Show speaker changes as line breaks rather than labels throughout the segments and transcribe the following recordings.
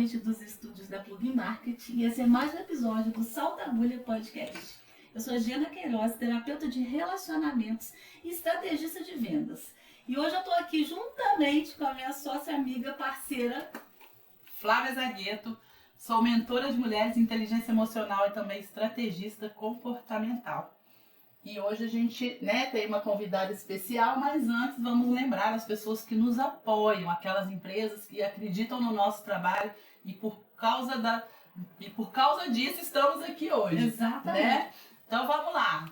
diretamente dos estúdios da Plugin Marketing e esse é mais um episódio do Salta Agulha Podcast. Eu sou Giana Queiroz, terapeuta de relacionamentos e estrategista de vendas. E hoje eu estou aqui juntamente com a minha sócia, amiga, parceira,
Flávia Zagueto. Sou mentora de mulheres em inteligência emocional e também estrategista comportamental. E hoje a gente tem uma convidada especial, mas antes vamos lembrar as pessoas que nos apoiam, aquelas empresas que acreditam no nosso trabalho e por causa disso estamos aqui hoje.
Exatamente.
Né? Então vamos lá.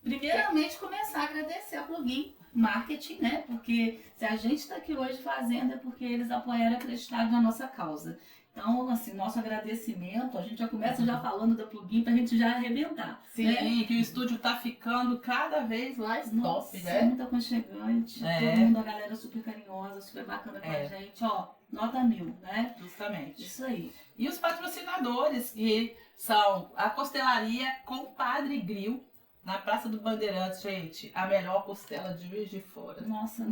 Primeiramente, começar a agradecer a Plugin Marketing, né? Porque se a gente está aqui hoje fazendo é porque eles apoiaram e acreditaram na nossa causa. Então, assim, nosso agradecimento, a gente já começa já falando da Plugin pra gente já arrebentar.
Sim, né? Que o estúdio tá ficando cada vez mais top, né?
Muito aconchegante, todo mundo, a galera super carinhosa, super bacana com a gente, ó, nota 1000, né?
Justamente.
Isso aí.
E os patrocinadores, que são a Costelaria Compadre Grill, na Praça do Bandeirantes, gente, a melhor costela de Juiz de Fora.
Nossa,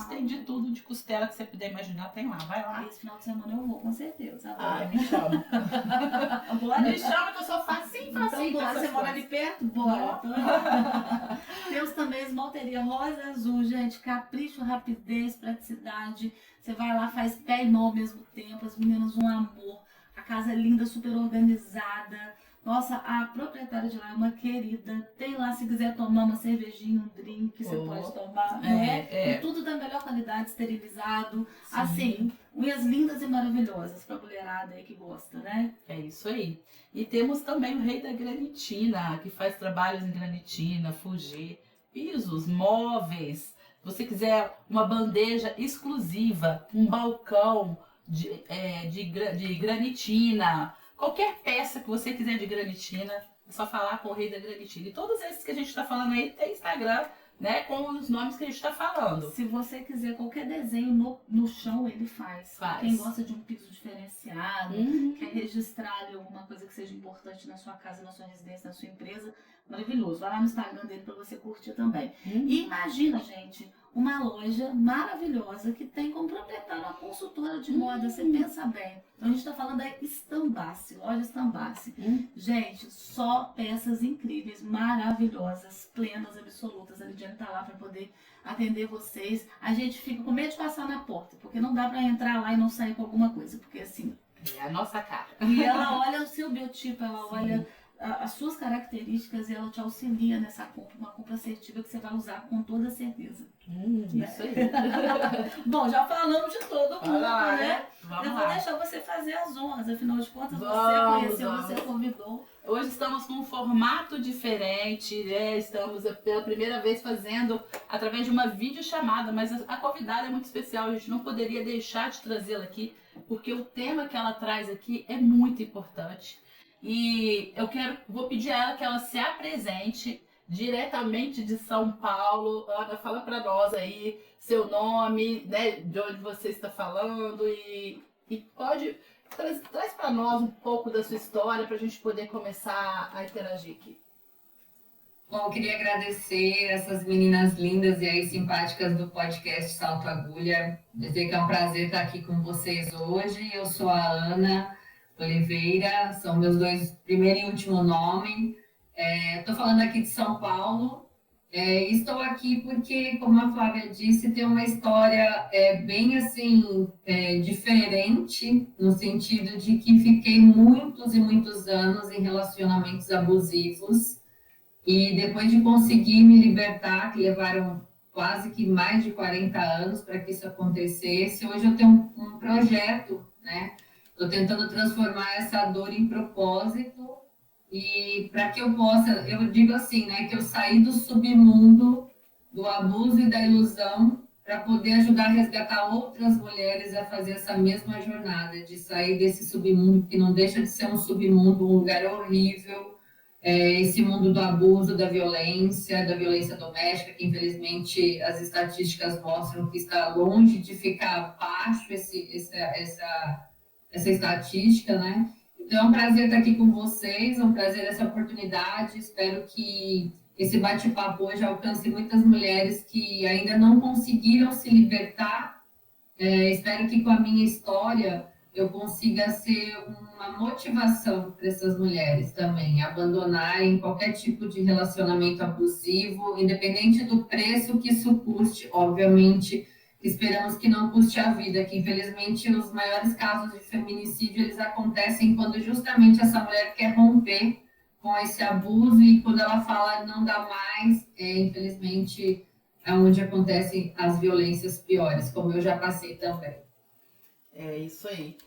tem de tudo de costela que você puder imaginar, tem lá, vai lá.
Esse final de semana eu vou, com certeza.
Ai, me chama.
Bora.
Me chama que eu sou facinho.
Então, bora, você mora ali perto? Bora. Temos também esmalteria rosa e azul, gente, capricho, rapidez, praticidade. Você vai lá, faz pé e mão ao mesmo tempo, as meninas um amor, a casa é linda, super organizada. Nossa, a proprietária de lá é uma querida. Tem lá, se quiser tomar uma cervejinha, um drink, você pode tomar, né? E tudo da melhor qualidade, esterilizado. Sim. Assim, unhas lindas e maravilhosas pra mulherada aí que gosta, né?
É isso aí. E temos também o Rei da Granitina, que faz trabalhos em granitina, fugê, pisos, móveis. Se você quiser uma bandeja exclusiva, um balcão de granitina, qualquer peça que você quiser de granitina, é só falar com o Rei da Granitina. E todos esses que a gente está falando aí tem Instagram, né, com os nomes que a gente está falando.
Se você quiser qualquer desenho no chão, ele faz. Quem gosta de um piso diferenciado, quer registrar ali alguma coisa que seja importante na sua casa, na sua residência, na sua empresa, maravilhoso. Vai lá no Instagram dele para você curtir também. E imagina, gente, uma loja maravilhosa que tem como proprietária uma consultora de moda, você pensa bem. Então a gente está falando da Estambace, loja Estambace. Gente, só peças incríveis, maravilhosas, plenas, absolutas. A Lidiane tá lá para poder atender vocês. A gente fica com medo de passar na porta, porque não dá para entrar lá e não sair com alguma coisa, porque assim...
É a nossa cara.
E ela olha o seu biotipo, ela olha as suas características e ela te auxilia nessa compra, uma compra assertiva que você vai usar com toda certeza.
Isso aí.
Bom, já falamos de todo mundo, né?
Vamos
Eu
lá.
vou deixar você fazer as honras, afinal de contas você conheceu, você convidou.
Hoje estamos com um formato diferente, né? Estamos pela primeira vez fazendo através de uma videochamada, mas a convidada é muito especial, a gente não poderia deixar de trazê-la aqui, porque o tema que ela traz aqui é muito importante. E vou pedir a ela que ela se apresente diretamente de São Paulo. Ana, fala para nós aí seu nome, né, de onde você está falando e pode traz para nós um pouco da sua história para a gente poder começar a interagir aqui.
Bom, eu queria agradecer essas meninas lindas e aí simpáticas do podcast Salto Agulha. Dizer que é um prazer estar aqui com vocês hoje. Eu sou a Ana Oliveira, são meus dois primeiro e último nome. Estou falando aqui de São Paulo. Estou aqui porque, como a Flávia disse, tem uma história bem assim diferente, no sentido de que fiquei muitos e muitos anos em relacionamentos abusivos e depois de conseguir me libertar, que levaram quase que mais de 40 anos para que isso acontecesse, hoje eu tenho um projeto, né? Estou tentando transformar essa dor em propósito e para que eu possa, eu digo assim, né, que eu saí do submundo, do abuso e da ilusão para poder ajudar a resgatar outras mulheres a fazer essa mesma jornada, de sair desse submundo, que não deixa de ser um submundo, um lugar horrível, esse mundo do abuso, da violência doméstica, que infelizmente as estatísticas mostram que está longe de ficar abaixo essa estatística, né? Então é um prazer estar aqui com vocês, é um prazer essa oportunidade, espero que esse bate-papo hoje alcance muitas mulheres que ainda não conseguiram se libertar, espero que com a minha história eu consiga ser uma motivação para essas mulheres também, abandonarem qualquer tipo de relacionamento abusivo, independente do preço que isso custe, obviamente, esperamos que não custe a vida, que infelizmente os maiores casos de feminicídio, eles acontecem quando justamente essa mulher quer romper com esse abuso e quando ela fala não dá mais, infelizmente é onde acontecem as violências piores, como eu já passei também.
É isso aí.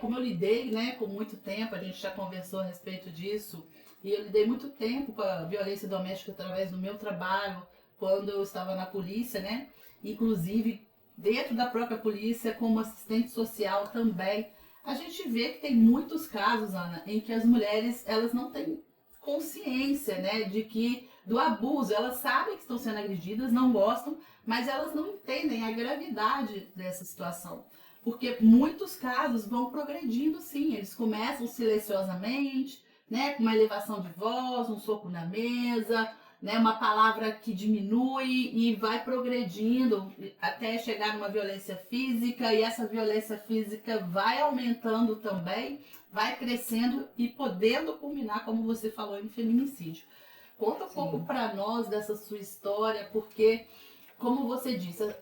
Como eu lidei, né, com muito tempo, a gente já conversou a respeito disso, e eu lidei muito tempo com a violência doméstica através do meu trabalho, quando eu estava na polícia, né, inclusive dentro da própria polícia, como assistente social também. A gente vê que tem muitos casos, Ana, em que as mulheres, elas não têm consciência, né, de que do abuso, elas sabem que estão sendo agredidas, não gostam, mas elas não entendem a gravidade dessa situação. Porque muitos casos vão progredindo, sim. Eles começam silenciosamente, né, com uma elevação de voz, um soco na mesa, né, uma palavra que diminui e vai progredindo até chegar numa violência física, e essa violência física vai aumentando também, vai crescendo e podendo culminar, como você falou, em feminicídio. Conta um pouco para nós dessa sua história, porque, como você disse,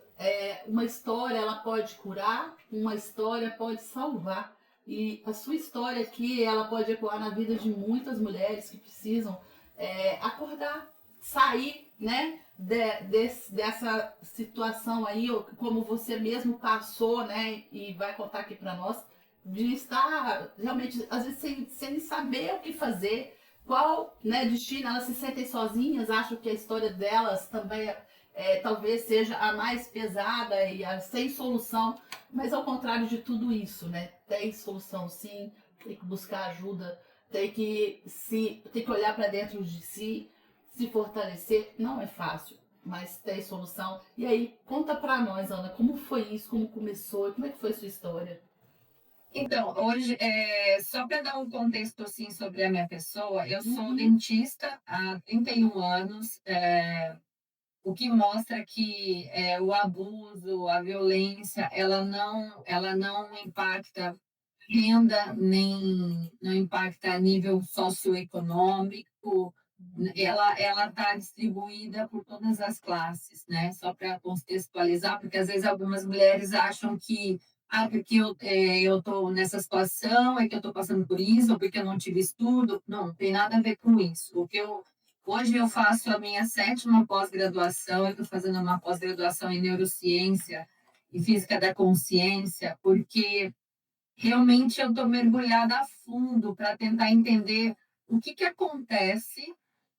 uma história ela pode curar, uma história pode salvar. E a sua história aqui, ela pode ecoar na vida de muitas mulheres que precisam acordar, sair, né, dessa situação aí, como você mesmo passou, né, e vai contar aqui para nós, de estar realmente, às vezes, sem saber o que fazer, qual, né, destino, elas se sentem sozinhas, acham que a história delas também talvez seja a mais pesada e a sem solução, mas ao contrário de tudo isso, né? Tem solução sim, tem que buscar ajuda, tem que olhar para dentro de si, se fortalecer. Não é fácil, mas tem solução. E aí, conta para nós, Ana, como foi isso, como começou, como é que foi a sua história?
Então, hoje, só para dar um contexto assim, sobre a minha pessoa, eu sou dentista há 31 anos, o que mostra que o abuso, a violência, ela não impacta renda, nem não impacta a nível socioeconômico, ela está distribuída por todas as classes, né? Só para contextualizar, porque às vezes algumas mulheres acham que porque eu estou nessa situação, é que eu estou passando por isso, ou porque eu não tive estudo. Não, não tem nada a ver com isso. Hoje eu faço a minha 7ª pós-graduação, eu estou fazendo uma pós-graduação em neurociência e física da consciência, porque realmente eu estou mergulhada a fundo para tentar entender o que acontece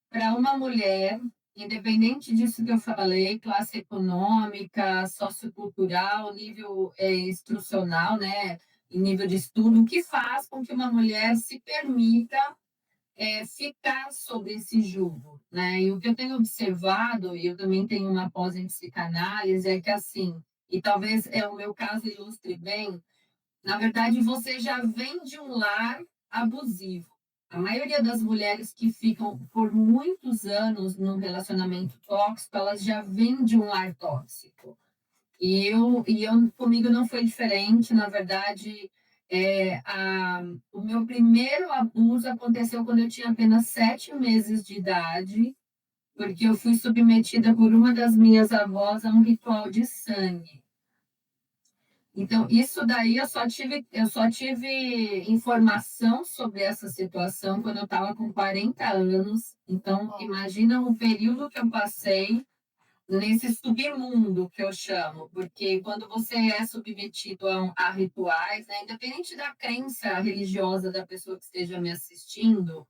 para uma mulher, independente disso que eu falei, classe econômica, sociocultural, nível instrucional, né, em nível de estudo, o que faz com que uma mulher se permita ficar sobre esse jugo, né? E o que eu tenho observado, e eu também tenho uma pós em psicanálise, é que assim, e talvez o meu caso ilustre bem, na verdade, você já vem de um lar abusivo. A maioria das mulheres que ficam por muitos anos num relacionamento tóxico, elas já vêm de um lar tóxico. Comigo não foi diferente. Na verdade, o meu primeiro abuso aconteceu quando eu tinha apenas 7 meses de idade, porque eu fui submetida por uma das minhas avós a um ritual de sangue. Então, isso daí eu só tive informação sobre essa situação quando eu estava com 40 anos. Então, imagina o período que eu passei nesse submundo que eu chamo, porque quando você é submetido a rituais, né, independente da crença religiosa da pessoa que esteja me assistindo,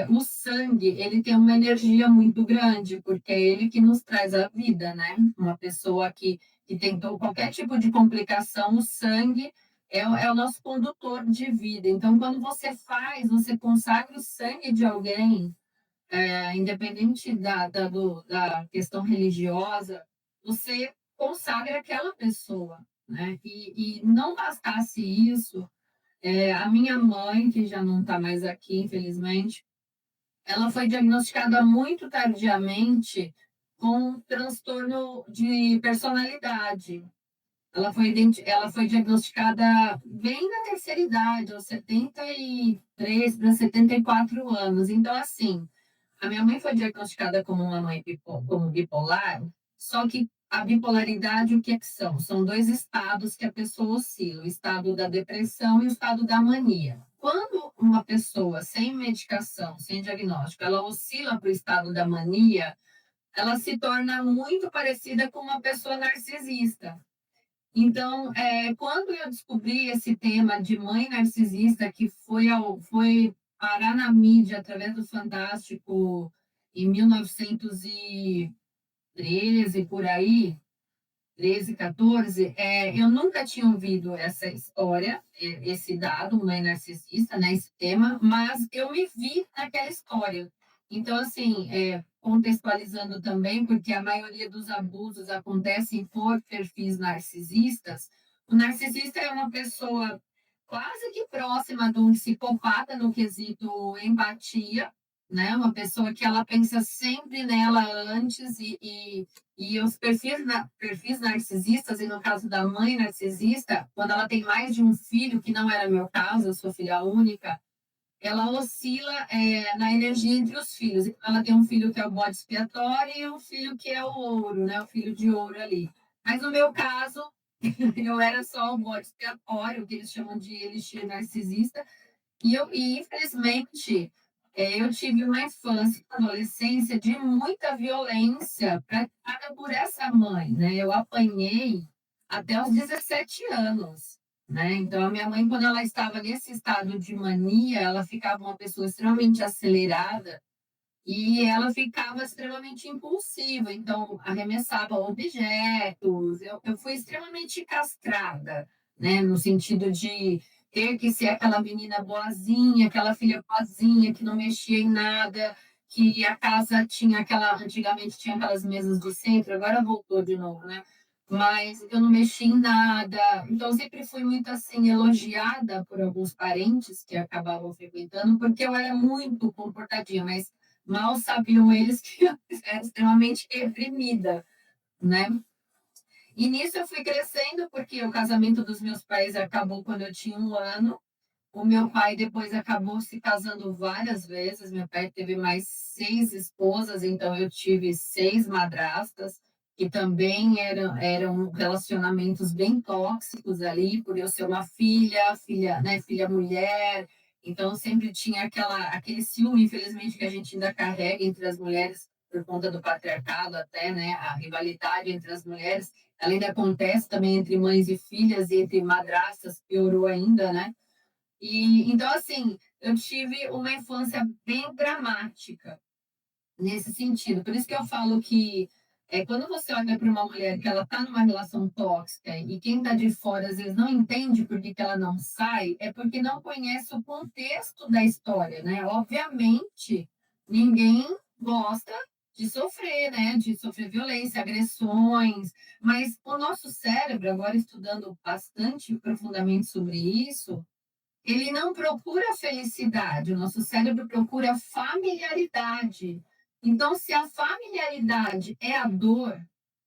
o sangue, ele tem uma energia muito grande, porque é ele que nos traz a vida, né? Uma pessoa que tentou qualquer tipo de complicação, o sangue é o nosso condutor de vida. Então, quando você consagra o sangue de alguém, independente da questão religiosa, você consagra aquela pessoa, né? E não bastasse isso, a minha mãe, que já não está mais aqui, infelizmente, ela foi diagnosticada muito tardiamente com transtorno de personalidade. ela foi diagnosticada bem na terceira idade, aos 73 para 74 anos. Então, assim, a minha mãe foi diagnosticada como uma mãe como bipolar, só que a bipolaridade, o que é que são? São dois estados que a pessoa oscila, o estado da depressão e o estado da mania. Quando uma pessoa sem medicação, sem diagnóstico, ela oscila para o estado da mania, ela se torna muito parecida com uma pessoa narcisista. Então, quando eu descobri esse tema de mãe narcisista, que foi parar na mídia através do Fantástico em 1913, por aí, 13, 14, eu nunca tinha ouvido essa história, esse dado, mãe narcisista, né, esse tema, mas eu me vi naquela história. Então, assim, contextualizando também, porque a maioria dos abusos acontecem por perfis narcisistas, o narcisista é uma pessoa quase que próxima de um psicopata no quesito empatia, né? Uma pessoa que ela pensa sempre nela antes e os perfis narcisistas, e no caso da mãe narcisista, quando ela tem mais de um filho, que não era meu caso, eu sou filha única, ela oscila na energia entre os filhos. Então, ela tem um filho que é o bode expiatório e um filho que é o ouro, né? O filho de ouro ali. Mas no meu caso, eu era só o bode expiatório, que eles chamam de elixir narcisista, infelizmente, eu tive uma infância e adolescência de muita violência praticada por essa mãe, né? Eu apanhei até os 17 anos, né? Então, a minha mãe, quando ela estava nesse estado de mania, ela ficava uma pessoa extremamente acelerada e ela ficava extremamente impulsiva, então arremessava objetos. Eu fui extremamente castrada, né? No sentido de ter que ser aquela menina boazinha, aquela filha boazinha que não mexia em nada, que a casa tinha antigamente tinha aquelas mesas de centro, agora voltou de novo, né? Mas eu não mexia em nada, então eu sempre fui muito assim elogiada por alguns parentes que acabavam frequentando, porque eu era muito comportadinha, mas mal sabiam eles que eu era extremamente reprimida, né? E nisso eu fui crescendo, porque o casamento dos meus pais acabou quando eu tinha 1 ano. O meu pai depois acabou se casando várias vezes. Meu pai teve mais 6 esposas, então eu tive 6 madrastas, que também eram relacionamentos bem tóxicos ali, por eu ser uma filha, né, filha mulher. Então sempre tinha aquele ciúme, infelizmente, que a gente ainda carrega entre as mulheres por conta do patriarcado até, né, a rivalidade entre as mulheres. Ela ainda acontece também entre mães e filhas e entre madrastas, piorou ainda, né? E então, assim, eu tive uma infância bem dramática nesse sentido. Por isso que eu falo que quando você olha para uma mulher que ela está numa relação tóxica e quem está de fora às vezes não entende por que ela não sai, é porque não conhece o contexto da história, né? Obviamente, ninguém gosta de sofrer, né? De sofrer violência, agressões, mas o nosso cérebro, agora estudando bastante profundamente sobre isso, ele não procura felicidade, o nosso cérebro procura familiaridade. Então, se a familiaridade é a dor,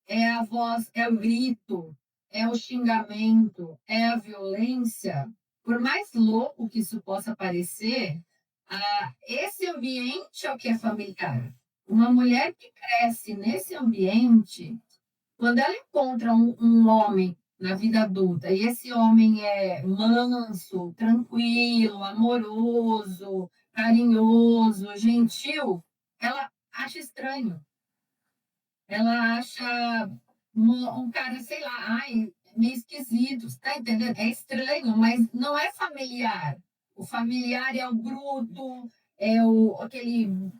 é a voz, é o grito, é o xingamento, é a violência, por mais louco que isso possa parecer, esse ambiente é o que é familiar. Uma mulher que cresce nesse ambiente, quando ela encontra um homem na vida adulta e esse homem é manso, tranquilo, amoroso, carinhoso, gentil, ela acha estranho. Ela acha um cara, sei lá, ai, meio esquisito, tá entendendo? É estranho, mas não é familiar. O familiar é o bruto, aquele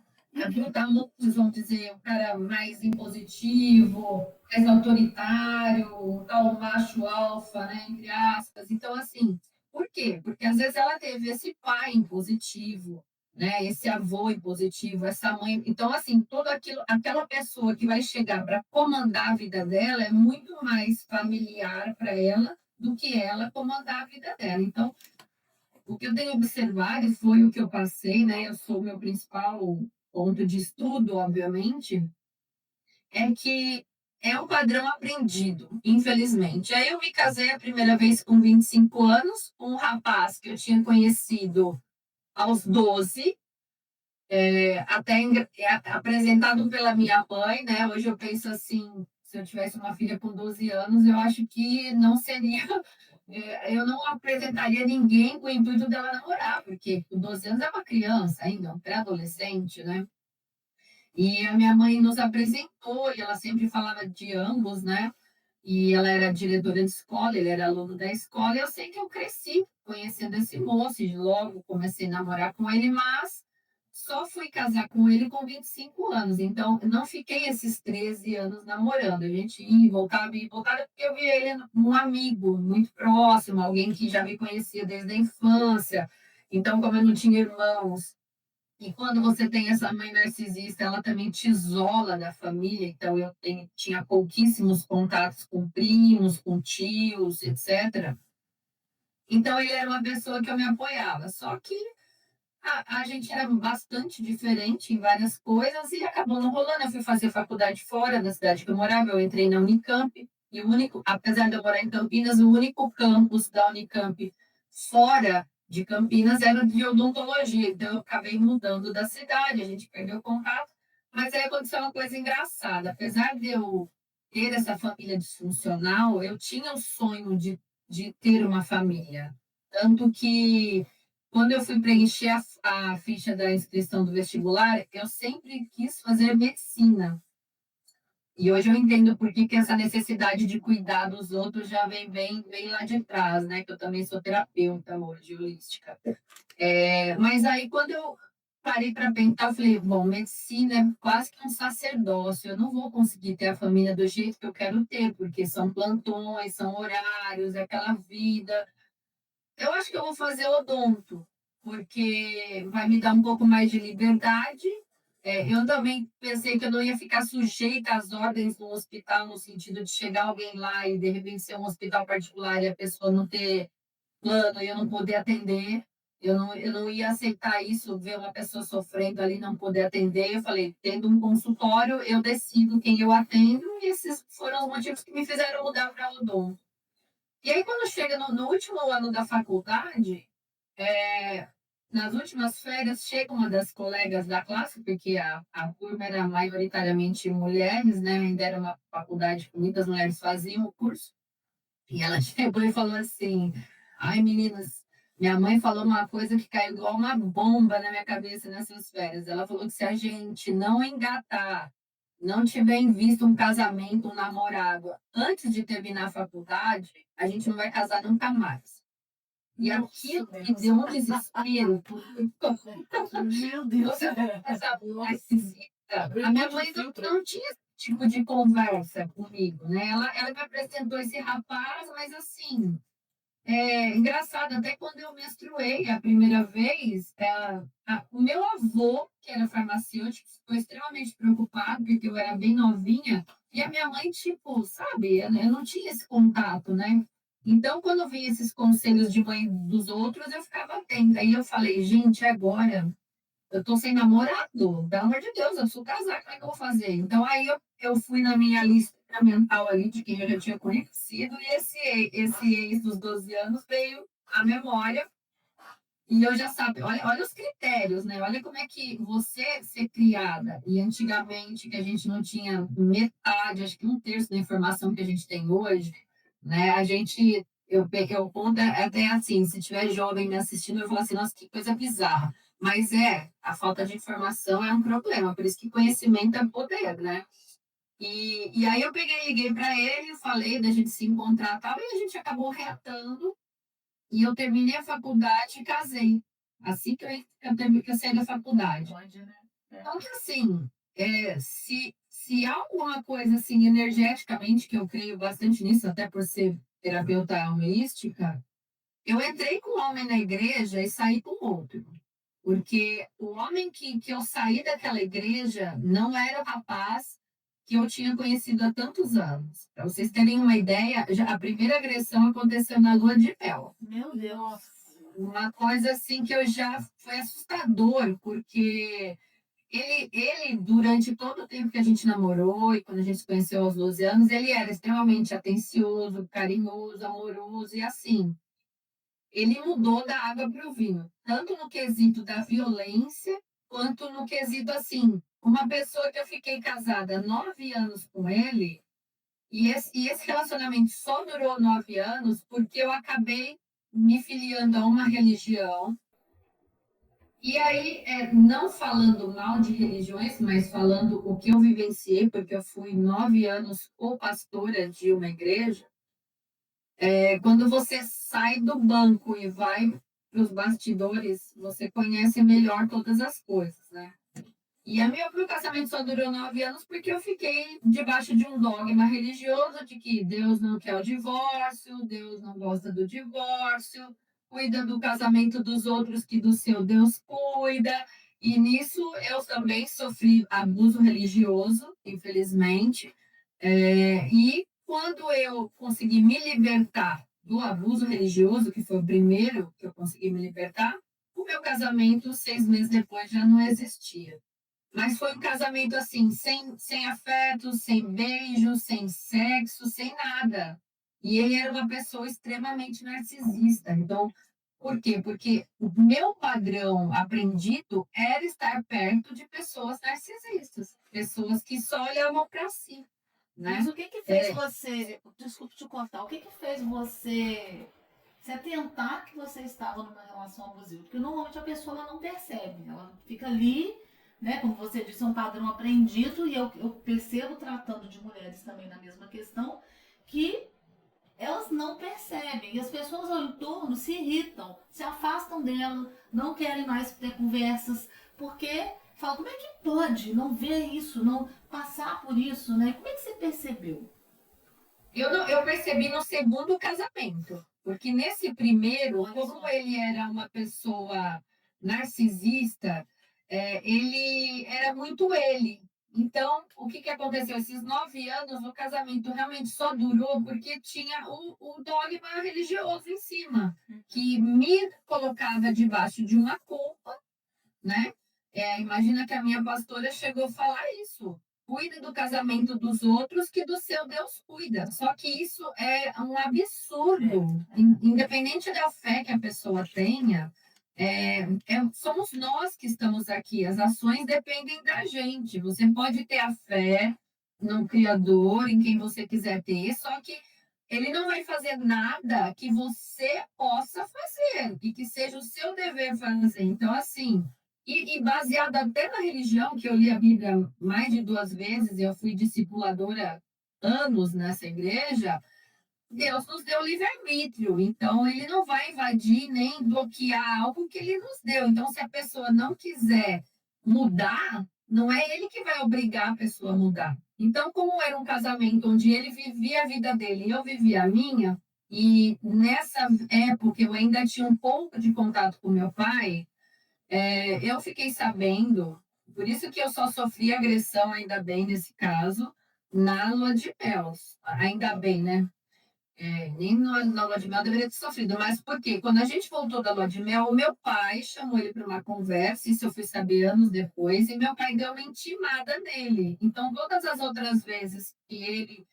brutamontes, vamos dizer, o cara mais impositivo, mais autoritário, tal macho alfa, né, entre aspas. Então, assim, por quê? Porque às vezes ela teve esse pai impositivo, né, esse avô impositivo, essa mãe. Então, assim, tudo aquilo, aquela pessoa que vai chegar para comandar a vida dela é muito mais familiar para ela do que ela comandar a vida dela. Então, o que eu tenho observado, e foi o que eu passei, né? Eu sou o meu principal ponto de estudo, obviamente, é que é um padrão aprendido, infelizmente. Aí eu me casei a primeira vez com 25 anos, um rapaz que eu tinha conhecido aos 12, apresentado pela minha mãe, né? Hoje eu penso assim, se eu tivesse uma filha com 12 anos, eu acho que não seria, eu não apresentaria ninguém com o intuito dela namorar, porque com 12 anos é uma criança ainda, um pré-adolescente, né? E a minha mãe nos apresentou, e ela sempre falava de ambos, né? E ela era diretora de escola, ele era aluno da escola, e eu sei que eu cresci conhecendo esse moço, e logo comecei a namorar com ele, mas só fui casar com ele com 25 anos, então não fiquei esses 13 anos namorando, a gente ia e voltava, porque eu via ele um amigo muito próximo, alguém que já me conhecia desde a infância, então como eu não tinha irmãos, e quando você tem essa mãe narcisista, ela também te isola da família. Então, tinha pouquíssimos contatos com primos, com tios, etc. Então, ele era uma pessoa que eu me apoiava. Só que a gente era bastante diferente em várias coisas e acabou não rolando. Eu fui fazer faculdade fora da cidade que eu morava. Eu entrei na Unicamp. E apesar de eu morar em Campinas, o único campus da Unicamp fora de Campinas era de odontologia, então eu acabei mudando da cidade, a gente perdeu o contato, mas aí aconteceu uma coisa engraçada, apesar de eu ter essa família disfuncional, eu tinha o sonho de ter uma família, tanto que quando eu fui preencher a ficha da inscrição do vestibular, eu sempre quis fazer medicina, e hoje eu entendo por que essa necessidade de cuidar dos outros já vem lá de trás, né? Que eu também sou terapeuta hoje, holística. Mas aí, quando eu parei para pensar, eu falei, bom, medicina é quase que um sacerdócio, eu não vou conseguir ter a família do jeito que eu quero ter, porque são plantões, são horários, é aquela vida. Eu acho que eu vou fazer odonto, porque vai me dar um pouco mais de liberdade. Eu também pensei que eu não ia ficar sujeita às ordens do hospital, no sentido de chegar alguém lá e de repente ser um hospital particular e a pessoa não ter plano e eu não poder atender. Eu não ia aceitar isso, ver uma pessoa sofrendo ali e não poder atender. Eu falei, tendo um consultório, eu decido quem eu atendo, e esses foram os motivos que me fizeram mudar para odonto. E aí, quando chega no último ano da faculdade, nas últimas férias, chega uma das colegas da classe, porque a turma era majoritariamente mulheres, né? Ainda era uma faculdade que muitas mulheres faziam o curso. E ela chegou e falou assim: ai, meninas, minha mãe falou uma coisa que caiu igual uma bomba na minha cabeça nessas férias. Ela falou que se a gente não engatar, não tiver em vista um casamento, um namorado, antes de terminar a faculdade, a gente não vai casar nunca mais. E aquilo me deu um desespero.
Meu Deus.
Essa a minha mãe não tinha esse tipo de conversa comigo, né? Ela me apresentou esse rapaz, mas assim, engraçado, até quando eu menstruei a primeira vez, o meu avô, que era farmacêutico, ficou extremamente preocupado, porque eu era bem novinha, e a minha mãe, tipo, sabe, eu não tinha esse contato, né? Então, quando eu vi esses conselhos de mãe dos outros, eu ficava atenta. Aí eu falei, gente, agora eu tô sem namorado, pelo amor de Deus, eu preciso casar, como é que eu vou fazer? Então, aí eu fui na minha lista mental ali de quem eu já tinha conhecido, e esse ex dos 12 anos veio à memória, e eu já sabe, olha os critérios, né? Olha como é que você ser criada, e antigamente que a gente não tinha metade, acho que um terço da informação que a gente tem hoje, né? Eu conto até assim, se tiver jovem me assistindo, eu falo assim, nossa, que coisa bizarra. Mas a falta de informação é um problema, por isso que conhecimento é poder, né? E aí eu liguei para ele, falei da gente se encontrar e tal, e a gente acabou reatando, e eu terminei a faculdade e casei. Assim que eu saí da faculdade.
Pode, né?
Então, que assim, se há alguma coisa assim, energeticamente, que eu creio bastante nisso, até por ser terapeuta holística, eu entrei com um homem na igreja e saí com outro. Porque o homem que eu saí daquela igreja não era o rapaz que eu tinha conhecido há tantos anos. Para vocês terem uma ideia, a primeira agressão aconteceu na lua de mel.
Meu Deus.
Uma coisa assim que foi assustador, porque Ele, durante todo o tempo que a gente namorou e quando a gente se conheceu aos 12 anos, ele era extremamente atencioso, carinhoso, amoroso e assim. Ele mudou da água para o vinho, tanto no quesito da violência, quanto no quesito assim. Uma pessoa que eu fiquei casada 9 anos com ele, e esse relacionamento só durou 9 anos porque eu acabei me filiando a uma religião. E aí, não falando mal de religiões, mas falando o que eu vivenciei, porque eu fui 9 anos co-pastora de uma igreja. Quando você sai do banco e vai para os bastidores, você conhece melhor todas as coisas, né? E meu casamento só durou 9 anos porque eu fiquei debaixo de um dogma religioso de que Deus não quer o divórcio, Deus não gosta do divórcio, cuida do casamento dos outros que do seu Deus cuida. E nisso eu também sofri abuso religioso, infelizmente. E quando eu consegui me libertar do abuso religioso, que foi o primeiro que eu consegui me libertar, o meu casamento, 6 meses depois, já não existia. Mas foi um casamento assim, sem afeto, sem beijo, sem sexo, sem nada. E ele era uma pessoa extremamente narcisista. Então, por quê? Porque o meu padrão aprendido era estar perto de pessoas narcisistas, pessoas que só olhavam para si, né?
Mas o que fez você, desculpe te cortar, o que fez você se atentar que você estava numa relação abusiva? Porque normalmente a pessoa ela não percebe, ela fica ali, né? Como você disse, é um padrão aprendido, e eu percebo tratando de mulheres também na mesma questão, que elas não percebem. E as pessoas ao entorno se irritam, se afastam dela, não querem mais ter conversas, porque falam, como é que pode não ver isso, não passar por isso, né? Como é que você percebeu?
Eu percebi no segundo casamento, porque nesse primeiro, como ele era uma pessoa narcisista, ele era muito ele. Então, o que aconteceu? Esses 9 anos, o casamento realmente só durou porque tinha o dogma religioso em cima, que me colocava debaixo de uma culpa, né? Imagina que a minha pastora chegou a falar isso. Cuida do casamento dos outros que do seu Deus cuida. Só que isso é um absurdo. Independente da fé que a pessoa tenha, somos nós que estamos aqui. As ações dependem da gente. Você pode ter a fé no Criador, em quem você quiser ter, só que ele não vai fazer nada que você possa fazer e que seja o seu dever fazer. Então, assim, e baseado até na religião, que eu li a Bíblia mais de 2 vezes, eu fui discipuladora anos nessa igreja, Deus nos deu livre-arbítrio, então ele não vai invadir nem bloquear algo que ele nos deu. Então, se a pessoa não quiser mudar, não é ele que vai obrigar a pessoa a mudar. Então, como era um casamento onde ele vivia a vida dele e eu vivia a minha, e nessa época eu ainda tinha um pouco de contato com meu pai, eu fiquei sabendo, por isso que eu só sofri agressão, ainda bem, nesse caso, na lua de mel. Ainda bem, né? Nem na lua de mel eu deveria ter sofrido, mas por quê? Quando a gente voltou da lua de mel, o meu pai chamou ele para uma conversa, isso eu fui saber anos depois, e meu pai deu uma intimada nele. Então, todas as outras vezes que ele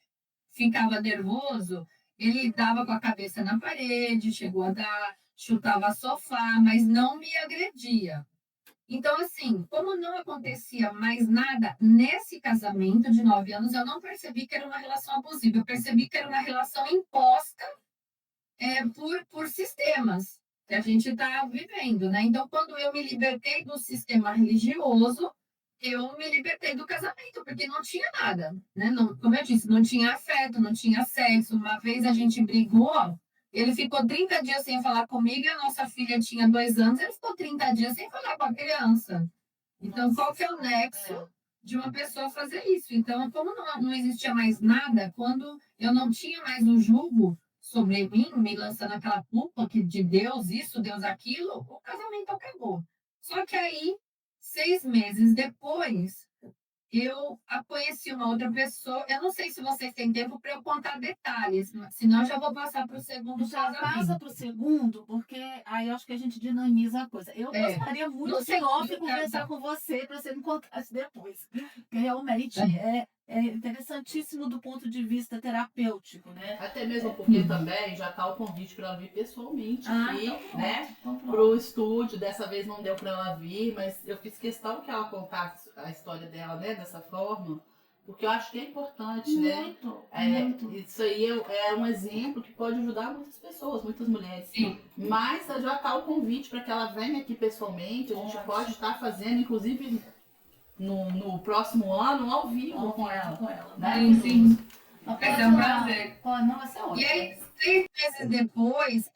ficava nervoso, ele dava com a cabeça na parede, chegou a dar, chutava sofá, mas não me agredia. Então, assim, como não acontecia mais nada nesse casamento de 9 anos, eu não percebi que era uma relação abusiva, eu percebi que era uma relação imposta por sistemas que a gente está vivendo, né? Então, quando eu me libertei do sistema religioso, eu me libertei do casamento, porque não tinha nada, né? Não, como eu disse, não tinha afeto, não tinha sexo. Uma vez a gente brigou, ele ficou 30 dias sem falar comigo, e a nossa filha tinha 2 anos, ele ficou 30 dias sem falar com a criança. Então, qual que é o nexo de uma pessoa fazer isso? Então, como não existia mais nada, quando eu não tinha mais o jugo sobre mim, me lançando aquela culpa de Deus isso, Deus aquilo, o casamento acabou. Só que aí, 6 meses depois, eu conheci uma outra pessoa. Eu não sei se vocês têm tempo para eu contar detalhes, senão eu já vou passar para o segundo
Já
casamento.
passa para o segundo, porque aí eu acho que a gente dinamiza a coisa. Eu gostaria muito
No
de off
segundo
conversar com você para você me contasse depois. Porque realmente é interessantíssimo do ponto de vista terapêutico, né?
Até mesmo porque também já está o convite para ela vir pessoalmente aqui,
então
né?
Então
Pro estúdio. Dessa vez não deu para ela vir, mas eu fiz questão que ela contasse a história dela, né? Dessa forma, porque eu acho que é importante,
muito,
né?
muito.
Isso aí é um exemplo que pode ajudar muitas pessoas, muitas mulheres.
Sim.
Mas já está o convite para que ela venha aqui pessoalmente. A gente pode estar fazendo, inclusive, no próximo ano, ao vivo com ela. Né?
Sim. Vai ser um prazer.
Não, vai ser ótimo.
E aí, 6 meses depois,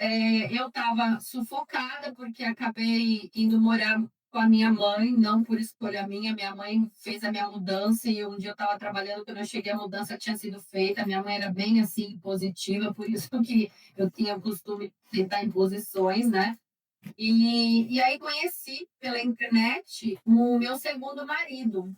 eu estava sufocada, porque acabei indo morar com a minha mãe, não por escolha minha. Minha mãe fez a minha mudança e um dia eu estava trabalhando, quando eu cheguei a mudança tinha sido feita. Minha mãe era bem assim, positiva, por isso que eu tinha o costume de estar em posições, né? E aí conheci pela internet o meu segundo marido.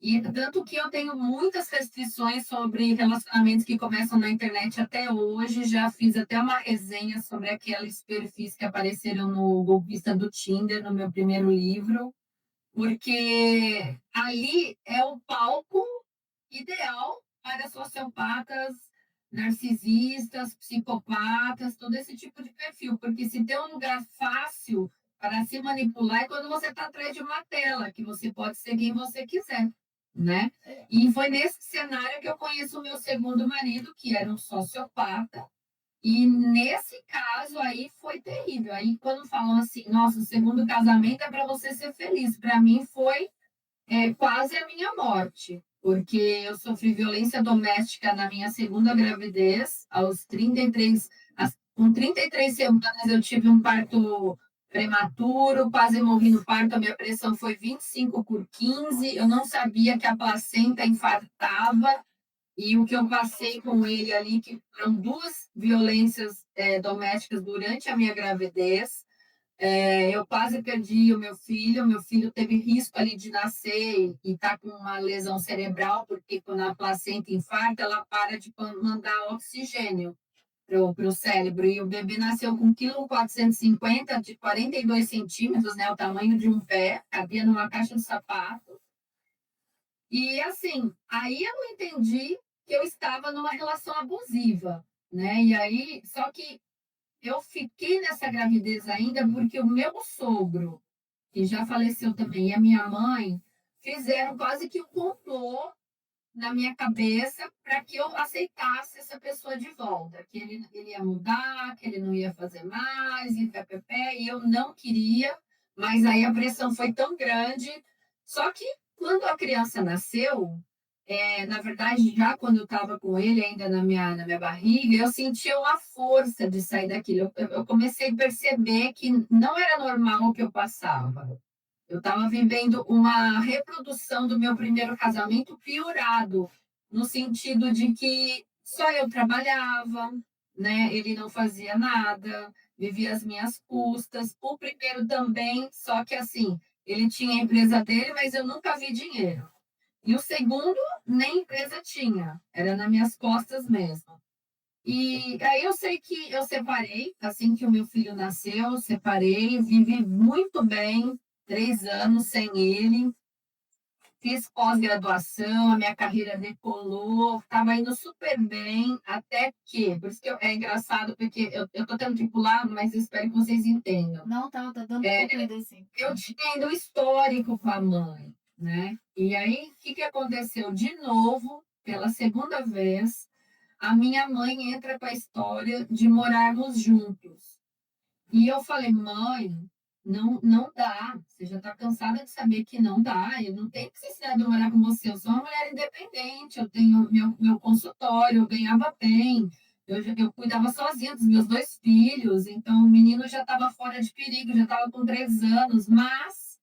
E tanto que eu tenho muitas restrições sobre relacionamentos que começam na internet até hoje. Já fiz até uma resenha sobre aqueles perfis que apareceram no golpista do Tinder, no meu primeiro livro, porque ali é o palco ideal para sociopatas, narcisistas, psicopatas, todo esse tipo de perfil. Porque se tem um lugar fácil para se manipular é quando você está atrás de uma tela, que você pode ser quem você quiser, né? E foi nesse cenário que eu conheço o meu segundo marido, que era um sociopata. E nesse caso aí foi terrível. Aí quando falam assim, nossa, o segundo casamento é para você ser feliz. Para mim foi quase a minha morte, porque eu sofri violência doméstica na minha segunda gravidez, aos 33, com 33 semanas eu tive um parto prematuro, quase morri no parto, a minha pressão foi 25/15, eu não sabia que a placenta infartava, e o que eu passei com ele ali, que foram 2 violências domésticas durante a minha gravidez. Eu quase perdi o meu filho teve risco ali de nascer e está com uma lesão cerebral, porque quando a placenta infarta, ela para de mandar oxigênio para o cérebro, e o bebê nasceu com 1,450 kg, de 42 centímetros, né, o tamanho de um pé, cabia numa caixa de sapato. E assim, aí eu entendi que eu estava numa relação abusiva, né, e aí, só que eu fiquei nessa gravidez ainda porque o meu sogro, que já faleceu também, e a minha mãe, fizeram quase que um complô na minha cabeça para que eu aceitasse essa pessoa de volta, que ele ia mudar, que ele não ia fazer mais, e eu não queria, mas aí a pressão foi tão grande. Só que quando a criança nasceu, na verdade, já quando eu estava com ele ainda na minha barriga, eu sentia uma força de sair daquilo. Eu comecei a perceber que não era normal o que eu passava. Eu estava vivendo uma reprodução do meu primeiro casamento piorado, no sentido de que só eu trabalhava, né? Ele não fazia nada, vivia às minhas custas. O primeiro também, só que assim, ele tinha a empresa dele, mas eu nunca vi dinheiro. E o segundo, nem empresa tinha, era nas minhas costas mesmo. E aí eu sei que eu separei, assim que o meu filho nasceu, eu separei, vivi muito bem, 3 anos sem ele, fiz pós-graduação, a minha carreira decolou, estava indo super bem, até que, por isso que é engraçado, porque eu estou tendo que pular, mas eu espero que vocês entendam.
Não, tá dando para entender sim.
Eu tinha ainda o histórico com a mãe, né? E aí, o que aconteceu? De novo, pela segunda vez, a minha mãe entra com a história de morarmos juntos. E eu falei, mãe, não dá. Você já está cansada de saber que não dá. Eu não tenho necessidade de morar com você. Eu sou uma mulher independente. Eu tenho meu consultório, eu ganhava bem. Eu cuidava sozinha dos meus 2 filhos. Então, o menino já estava fora de perigo, já estava com 3 anos. Mas,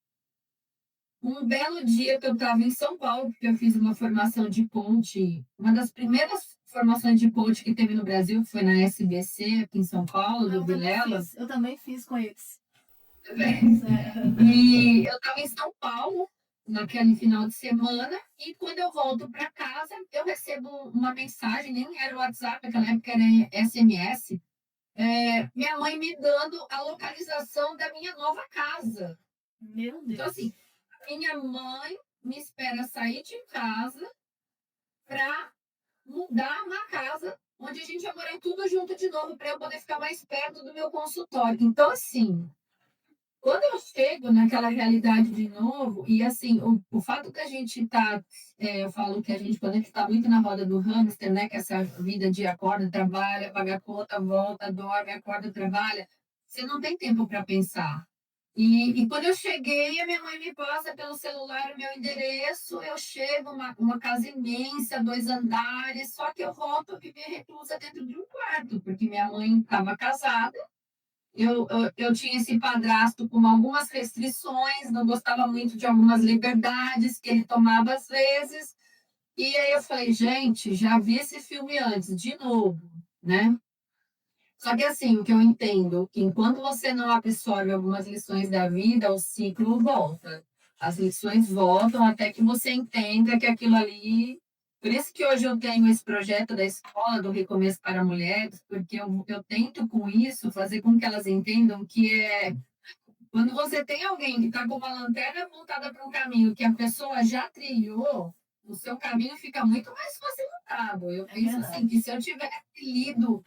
um belo dia que eu estava em São Paulo, porque eu fiz uma formação de coach, uma das primeiras formações de coach que teve no Brasil, que foi na SBC, aqui em São Paulo, do Vilela.
Eu também fiz com eles.
E eu estava em São Paulo, naquele final de semana, e quando eu volto para casa, eu recebo uma mensagem, nem era WhatsApp, naquela época era SMS, minha mãe me dando a localização da minha nova casa.
Meu Deus.
Então, assim, minha mãe me espera sair de casa para mudar uma casa onde a gente ia morar tudo junto de novo, para eu poder ficar mais perto do meu consultório. Então, assim, quando eu chego naquela realidade de novo, e assim, o fato que a gente tá, eu falo que a gente, quando a gente tá muito na roda do hamster, né, que essa vida de acorda, trabalha, paga conta, volta, dorme, acorda, trabalha, você não tem tempo para pensar. E quando eu cheguei, a minha mãe me passa pelo celular o meu endereço, eu chego, uma casa imensa, 2 andares, só que eu volto a viver reclusa dentro de um quarto, porque minha mãe estava casada, eu tinha esse padrasto com algumas restrições, não gostava muito de algumas liberdades que ele tomava às vezes. E aí eu falei, gente, já vi esse filme antes, de novo, né? Só que assim, o que eu entendo, que enquanto você não absorve algumas lições da vida, o ciclo volta. As lições voltam até que você entenda que aquilo ali. Por isso que hoje eu tenho esse projeto da escola do Recomeço para Mulheres, porque eu tento com isso fazer com que elas entendam que quando você tem alguém que está com uma lanterna apontada para um caminho que a pessoa já trilhou, o seu caminho fica muito mais facilitado. Eu penso assim, que se eu tivesse lido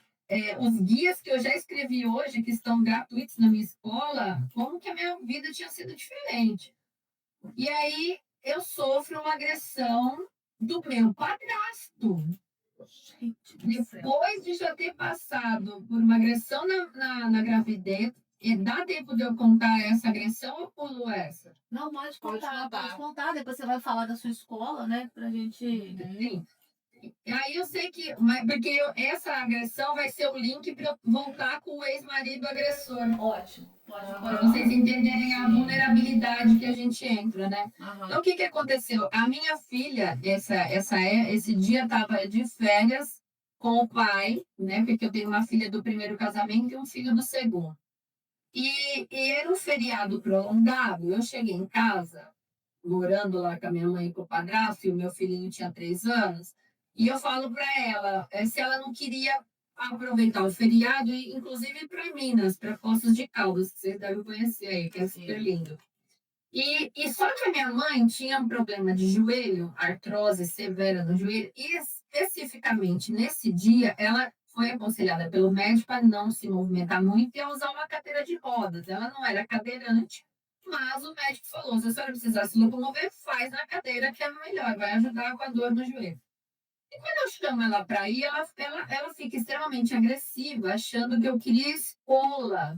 os guias que eu já escrevi hoje, que estão gratuitos na minha escola, como que a minha vida tinha sido diferente. E aí eu sofro uma agressão do meu padrasto. Depois de já ter passado por uma agressão na gravidez, e dá tempo de eu contar essa agressão ou pulo essa?
Não, pode contar. Depois você vai falar da sua escola, né? Pra gente.
Sim. E aí eu sei que, porque essa agressão vai ser o link para eu voltar com o ex-marido agressor.
Ótimo. Pode
Para vocês entenderem a vulnerabilidade que a gente entra, né?
Uhum.
Então, o que aconteceu? A minha filha, esse dia estava de férias com o pai, né? Porque eu tenho uma filha do primeiro casamento e um filho do segundo. E era um feriado prolongado. Eu cheguei em casa, morando lá com a minha mãe e com o padrasto, e o meu filhinho tinha 3 anos, e eu falo para ela se ela não queria aproveitar o feriado e, inclusive, ir para Minas, para Poços de Caldas, que vocês devem conhecer aí, que é super lindo. E só que a minha mãe tinha um problema de joelho, artrose severa no joelho, e especificamente nesse dia, ela foi aconselhada pelo médico a não se movimentar muito e a usar uma cadeira de rodas. Ela não era cadeirante, mas o médico falou: se a senhora precisar se locomover, faz na cadeira, que é melhor, vai ajudar com a dor no joelho. E quando eu chamo ela para ir, ela fica extremamente agressiva, achando que eu queria expô-la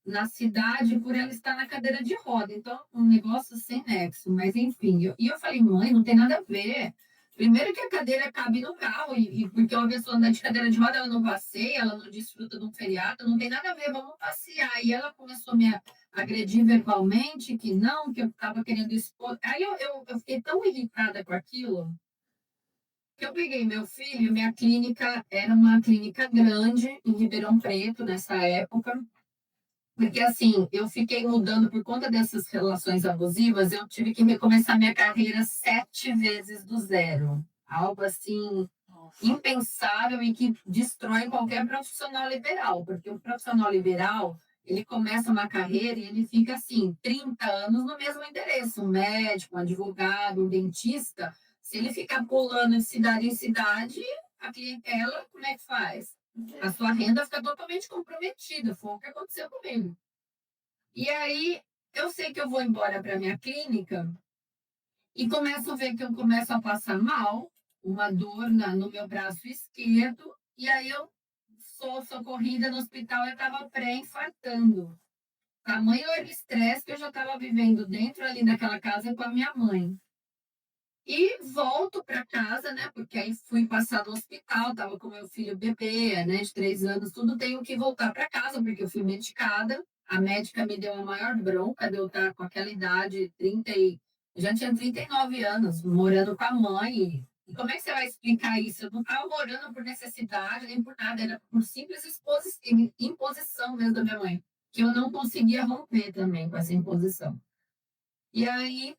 na cidade por ela estar na cadeira de roda. Então, um negócio sem nexo. Mas, enfim, eu falei, mãe, não tem nada a ver. Primeiro que a cadeira cabe no carro, e porque uma pessoa anda de cadeira de roda, ela não passeia, ela não desfruta de um feriado, não tem nada a ver, vamos passear. E ela começou a me agredir verbalmente, que não, que eu estava querendo expor. Aí eu fiquei tão irritada com aquilo, que eu peguei meu filho, minha clínica era uma clínica grande em Ribeirão Preto, nessa época, porque, assim, eu fiquei mudando por conta dessas relações abusivas, eu tive que recomeçar minha carreira 7 vezes do zero. Algo, assim, impensável e que destrói qualquer profissional liberal, porque o profissional liberal, ele começa uma carreira e ele fica, assim, 30 anos no mesmo endereço. Um médico, um advogado, um dentista, se ele ficar pulando de cidade em cidade, a clientela, como é que faz? A sua renda fica totalmente comprometida. Foi o que aconteceu comigo. E aí, eu sei que eu vou embora para minha clínica e começo a ver que eu começo a passar mal, uma dor no meu braço esquerdo, e aí eu sou socorrida no hospital, eu estava pré-infartando. Tamanho era o estresse que eu já estava vivendo dentro ali daquela casa com a minha mãe. E volto para casa, né? Porque aí fui passar no hospital, tava com meu filho bebê, né? De 3 anos, tudo, tenho que voltar para casa, porque eu fui medicada. A médica me deu a maior bronca de eu estar com aquela idade, já tinha 39 anos, morando com a mãe. E como é que você vai explicar isso? Eu não estava morando por necessidade, nem por nada, era por simples imposição mesmo da minha mãe, que eu não conseguia romper também com essa imposição. E aí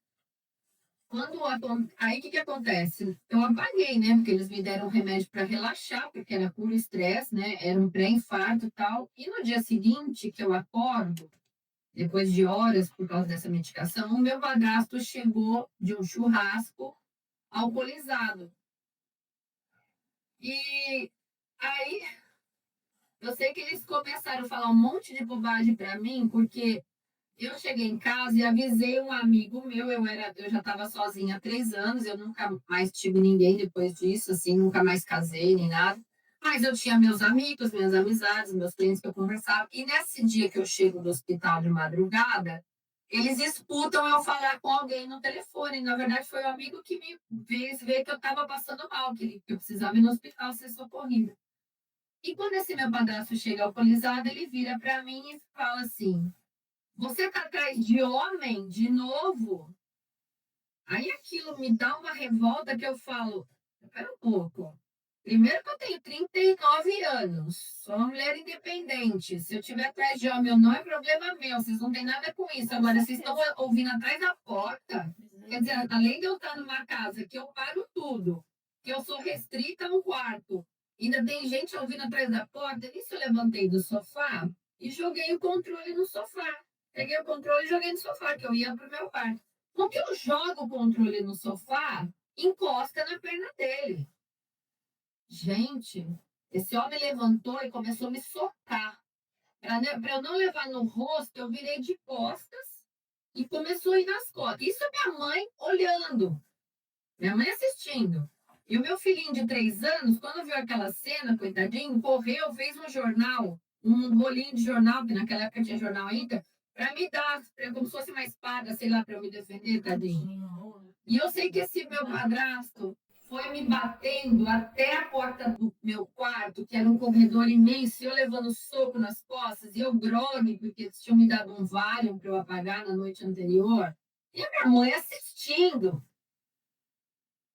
Aí o que acontece? Eu apaguei, né? Porque eles me deram um remédio para relaxar, porque era puro estresse, né? Era um pré-infarto e tal. E no dia seguinte, que eu acordo, depois de horas por causa dessa medicação, o meu padrasto chegou de um churrasco alcoolizado. E aí, eu sei que eles começaram a falar um monte de bobagem para mim, porque eu cheguei em casa e avisei um amigo meu, eu já estava sozinha há 3 anos, eu nunca mais tive ninguém depois disso, assim, nunca mais casei nem nada. Mas eu tinha meus amigos, minhas amizades, meus clientes que eu conversava. E nesse dia que eu chego do hospital de madrugada, eles escutam eu falar com alguém no telefone. Na verdade, foi o amigo que me fez ver que eu estava passando mal, que eu precisava ir no hospital ser socorrida. E quando esse meu padrasto chega alcoolizado, ele vira para mim e fala assim: você tá atrás de homem de novo? Aí aquilo me dá uma revolta que eu falo, espera um pouco. Primeiro que eu tenho 39 anos, sou uma mulher independente. Se eu tiver atrás de homem, não é problema meu, vocês não têm nada com isso. Agora, vocês estão ouvindo atrás da porta. Quer dizer, além de eu estar numa casa que eu pago tudo, que eu sou restrita no quarto, ainda tem gente ouvindo atrás da porta. Nisso eu levantei do sofá e joguei o controle no sofá. Peguei o controle e joguei no sofá, que eu ia pro meu quarto. Quando eu jogo o controle no sofá, encosta na perna dele. Gente, esse homem levantou e começou a me socar. Para eu não levar no rosto, eu virei de costas e começou a ir nas costas. Isso é minha mãe olhando, minha mãe assistindo. E o meu filhinho de 3 anos, quando viu aquela cena, coitadinho, correu, fez um jornal, um rolinho de jornal, que naquela época tinha jornal ainda, para me dar, como se fosse uma espada, sei lá, para eu me defender, tadinho. E eu sei que esse meu padrasto foi me batendo até a porta do meu quarto, que era um corredor imenso, e eu levando soco nas costas, e eu grogue, porque eles tinham me dado um Valium para eu apagar na noite anterior. E a minha mãe assistindo.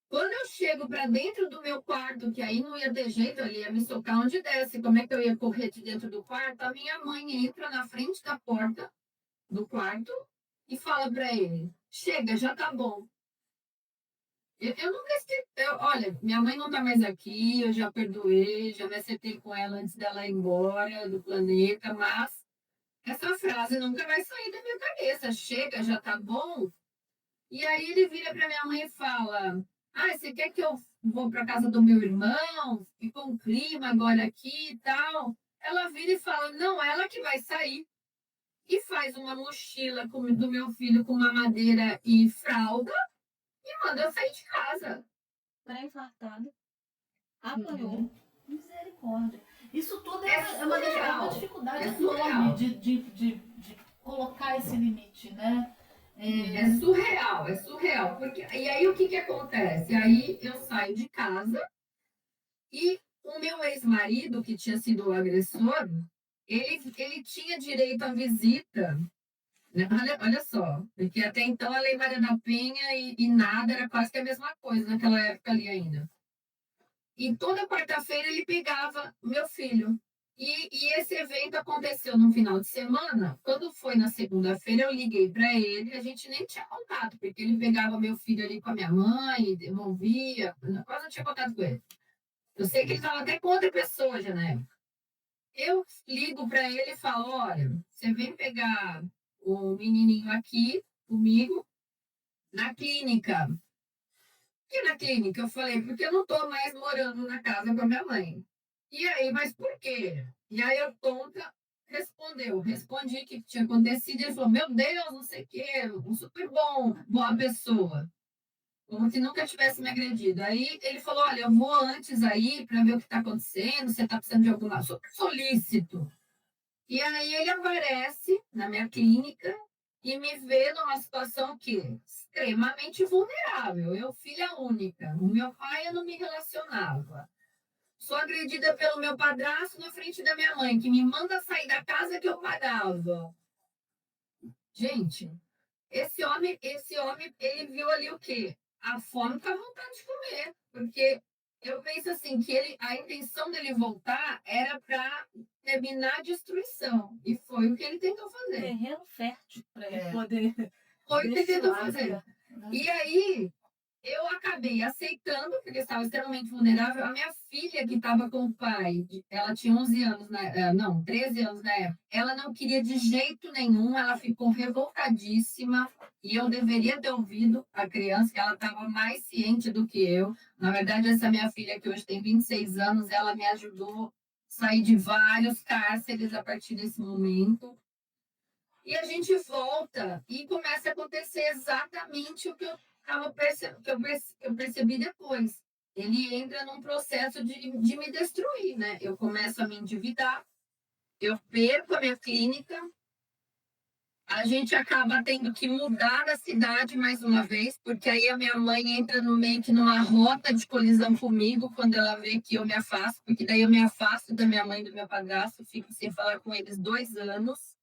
Quando eu chego para dentro do meu quarto, que aí não ia ter jeito, ele ia me socar onde desce, como é que eu ia correr de dentro do quarto? A minha mãe entra na frente da porta do quarto e fala para ele: chega, já tá bom. Eu nunca esqueci. Olha, minha mãe não tá mais aqui, eu já perdoei, já me acertei com ela antes dela ir embora do planeta, mas essa frase nunca vai sair da minha cabeça. Chega, já tá bom. E aí ele vira para minha mãe e fala: ah, você quer que eu vou para casa do meu irmão? Ficou um clima agora aqui e tal. Ela vira e fala: não, ela que vai sair. E faz uma mochila do meu filho com mamadeira e fralda e manda eu sair de casa.
Pré-infartado. Apanhou. Misericórdia. Isso tudo
É
uma dificuldade enorme de colocar esse limite, né?
É surreal, é surreal. Porque, e aí o que acontece? Aí eu saio de casa e o meu ex-marido, que tinha sido o agressor, ele tinha direito à visita. Né? Olha só, porque até então a Lei Maria da Penha e nada era quase que a mesma coisa naquela época ali ainda. E toda quarta-feira ele pegava meu filho. E esse evento aconteceu no final de semana. Quando foi na segunda-feira, eu liguei para ele. A gente nem tinha contato, porque ele pegava meu filho ali com a minha mãe, devolvia. Quase não tinha contato com ele. Eu sei que ele estava até com outra pessoa já na época. Eu ligo para ele e falo: olha, você vem pegar o menininho aqui comigo na clínica. Que na clínica eu falei, porque eu não estou mais morando na casa com a minha mãe. E aí, mas por quê? E aí a tonta respondi o que tinha acontecido. Ele falou: meu Deus, não sei o quê, um super boa pessoa. Como se nunca tivesse me agredido. Aí ele falou: olha, eu vou antes aí para ver o que está acontecendo, você está precisando de alguma super solícito. E aí ele aparece na minha clínica e me vê numa situação que é extremamente vulnerável. Eu, filha única. O meu pai eu não me relacionava. Sou agredida pelo meu padrasto na frente da minha mãe, que me manda sair da casa que eu pagava. Gente, esse homem, ele viu ali o quê? A fome com a vontade de comer. Porque eu penso assim, que a intenção dele voltar era para terminar a destruição. E foi o que ele tentou fazer.
Terreno fértil para ele poder.
Foi o que ele tentou fazer. E aí, eu acabei aceitando, porque eu estava extremamente vulnerável. A minha filha, que estava com o pai, ela tinha 11 anos, não, 13 anos na época, ela não queria de jeito nenhum, ela ficou revoltadíssima, e eu deveria ter ouvido a criança, que ela estava mais ciente do que eu. Na verdade, essa minha filha, que hoje tem 26 anos, ela me ajudou a sair de vários cárceres a partir desse momento. E a gente volta e começa a acontecer exatamente o que eu percebi depois. Ele entra num processo de me destruir, né? Eu começo a me endividar, eu perco a minha clínica, a gente acaba tendo que mudar da cidade mais uma vez, porque aí a minha mãe entra no meio que numa rota de colisão comigo quando ela vê que eu me afasto, porque daí eu me afasto da minha mãe e do meu padrasto, fico sem falar com eles 2 anos.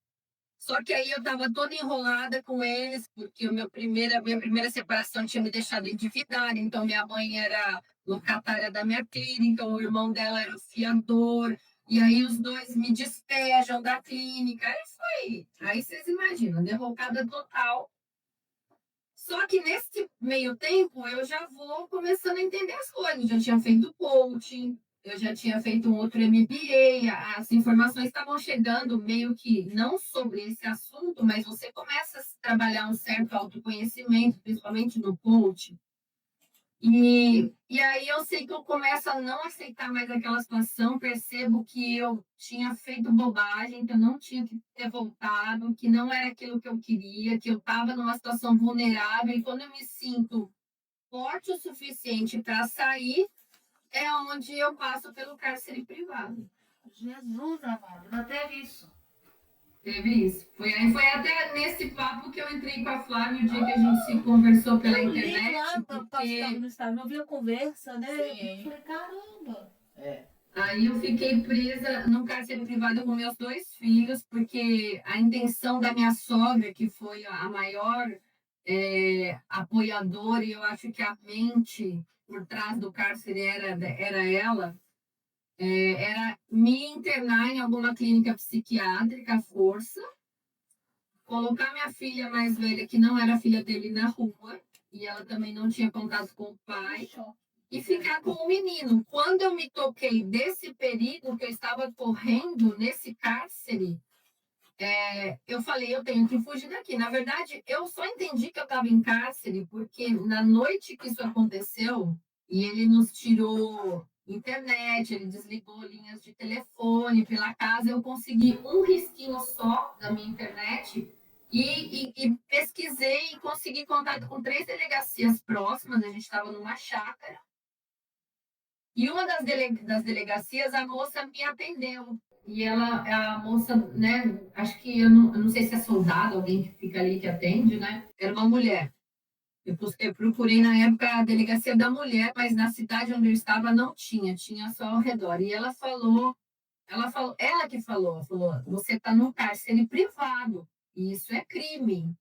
Só que aí eu estava toda enrolada com eles, porque minha primeira separação tinha me deixado endividada, então minha mãe era locatária da minha clínica, então o irmão dela era o fiador, e aí os dois me despejam da clínica. Aí foi. Aí vocês imaginam, derrocada total. Só que nesse meio tempo eu já vou começando a entender as coisas. Já tinha feito coaching, eu já tinha feito um outro MBA, as informações estavam chegando meio que não sobre esse assunto, mas você começa a trabalhar um certo autoconhecimento, principalmente no coaching. E aí eu sei que eu começo a não aceitar mais aquela situação, percebo que eu tinha feito bobagem, que eu não tinha que ter voltado, que não era aquilo que eu queria, que eu estava numa situação vulnerável, e quando eu me sinto forte o suficiente para sair, é onde eu passo pelo cárcere privado.
Jesus, amado, ainda teve isso.
Teve isso. Foi até nesse papo que eu entrei com a Flávia o dia que a gente se conversou pela internet.
Lá, porque... no Instagram, eu vi a conversa, né?
Sim.
Eu falei, caramba.
Aí eu fiquei presa no cárcere privado com meus 2 filhos, porque a intenção da minha sogra, que foi a maior apoiadora, e eu acho que a mente por trás do cárcere era ela, era me internar em alguma clínica psiquiátrica à força, colocar minha filha mais velha, que não era filha dele, na rua, e ela também não tinha contato com o pai, e ficar com o menino. Quando eu me toquei desse perigo que eu estava correndo nesse cárcere, eu falei, eu tenho que fugir daqui. Na verdade, eu só entendi que eu estava em cárcere porque na noite que isso aconteceu, e ele nos tirou internet, ele desligou linhas de telefone pela casa, eu consegui um risquinho só da minha internet e pesquisei e consegui contato com 3 delegacias próximas. A gente estava numa chácara. E uma das delegacias, a moça me atendeu. E a moça, né, acho que eu não sei se é soldado, alguém que fica ali que atende, né? Era uma mulher. Eu procurei na época a delegacia da mulher, mas na cidade onde eu estava não tinha só ao redor. E ela que falou, você está num cárcere privado, e isso é crime.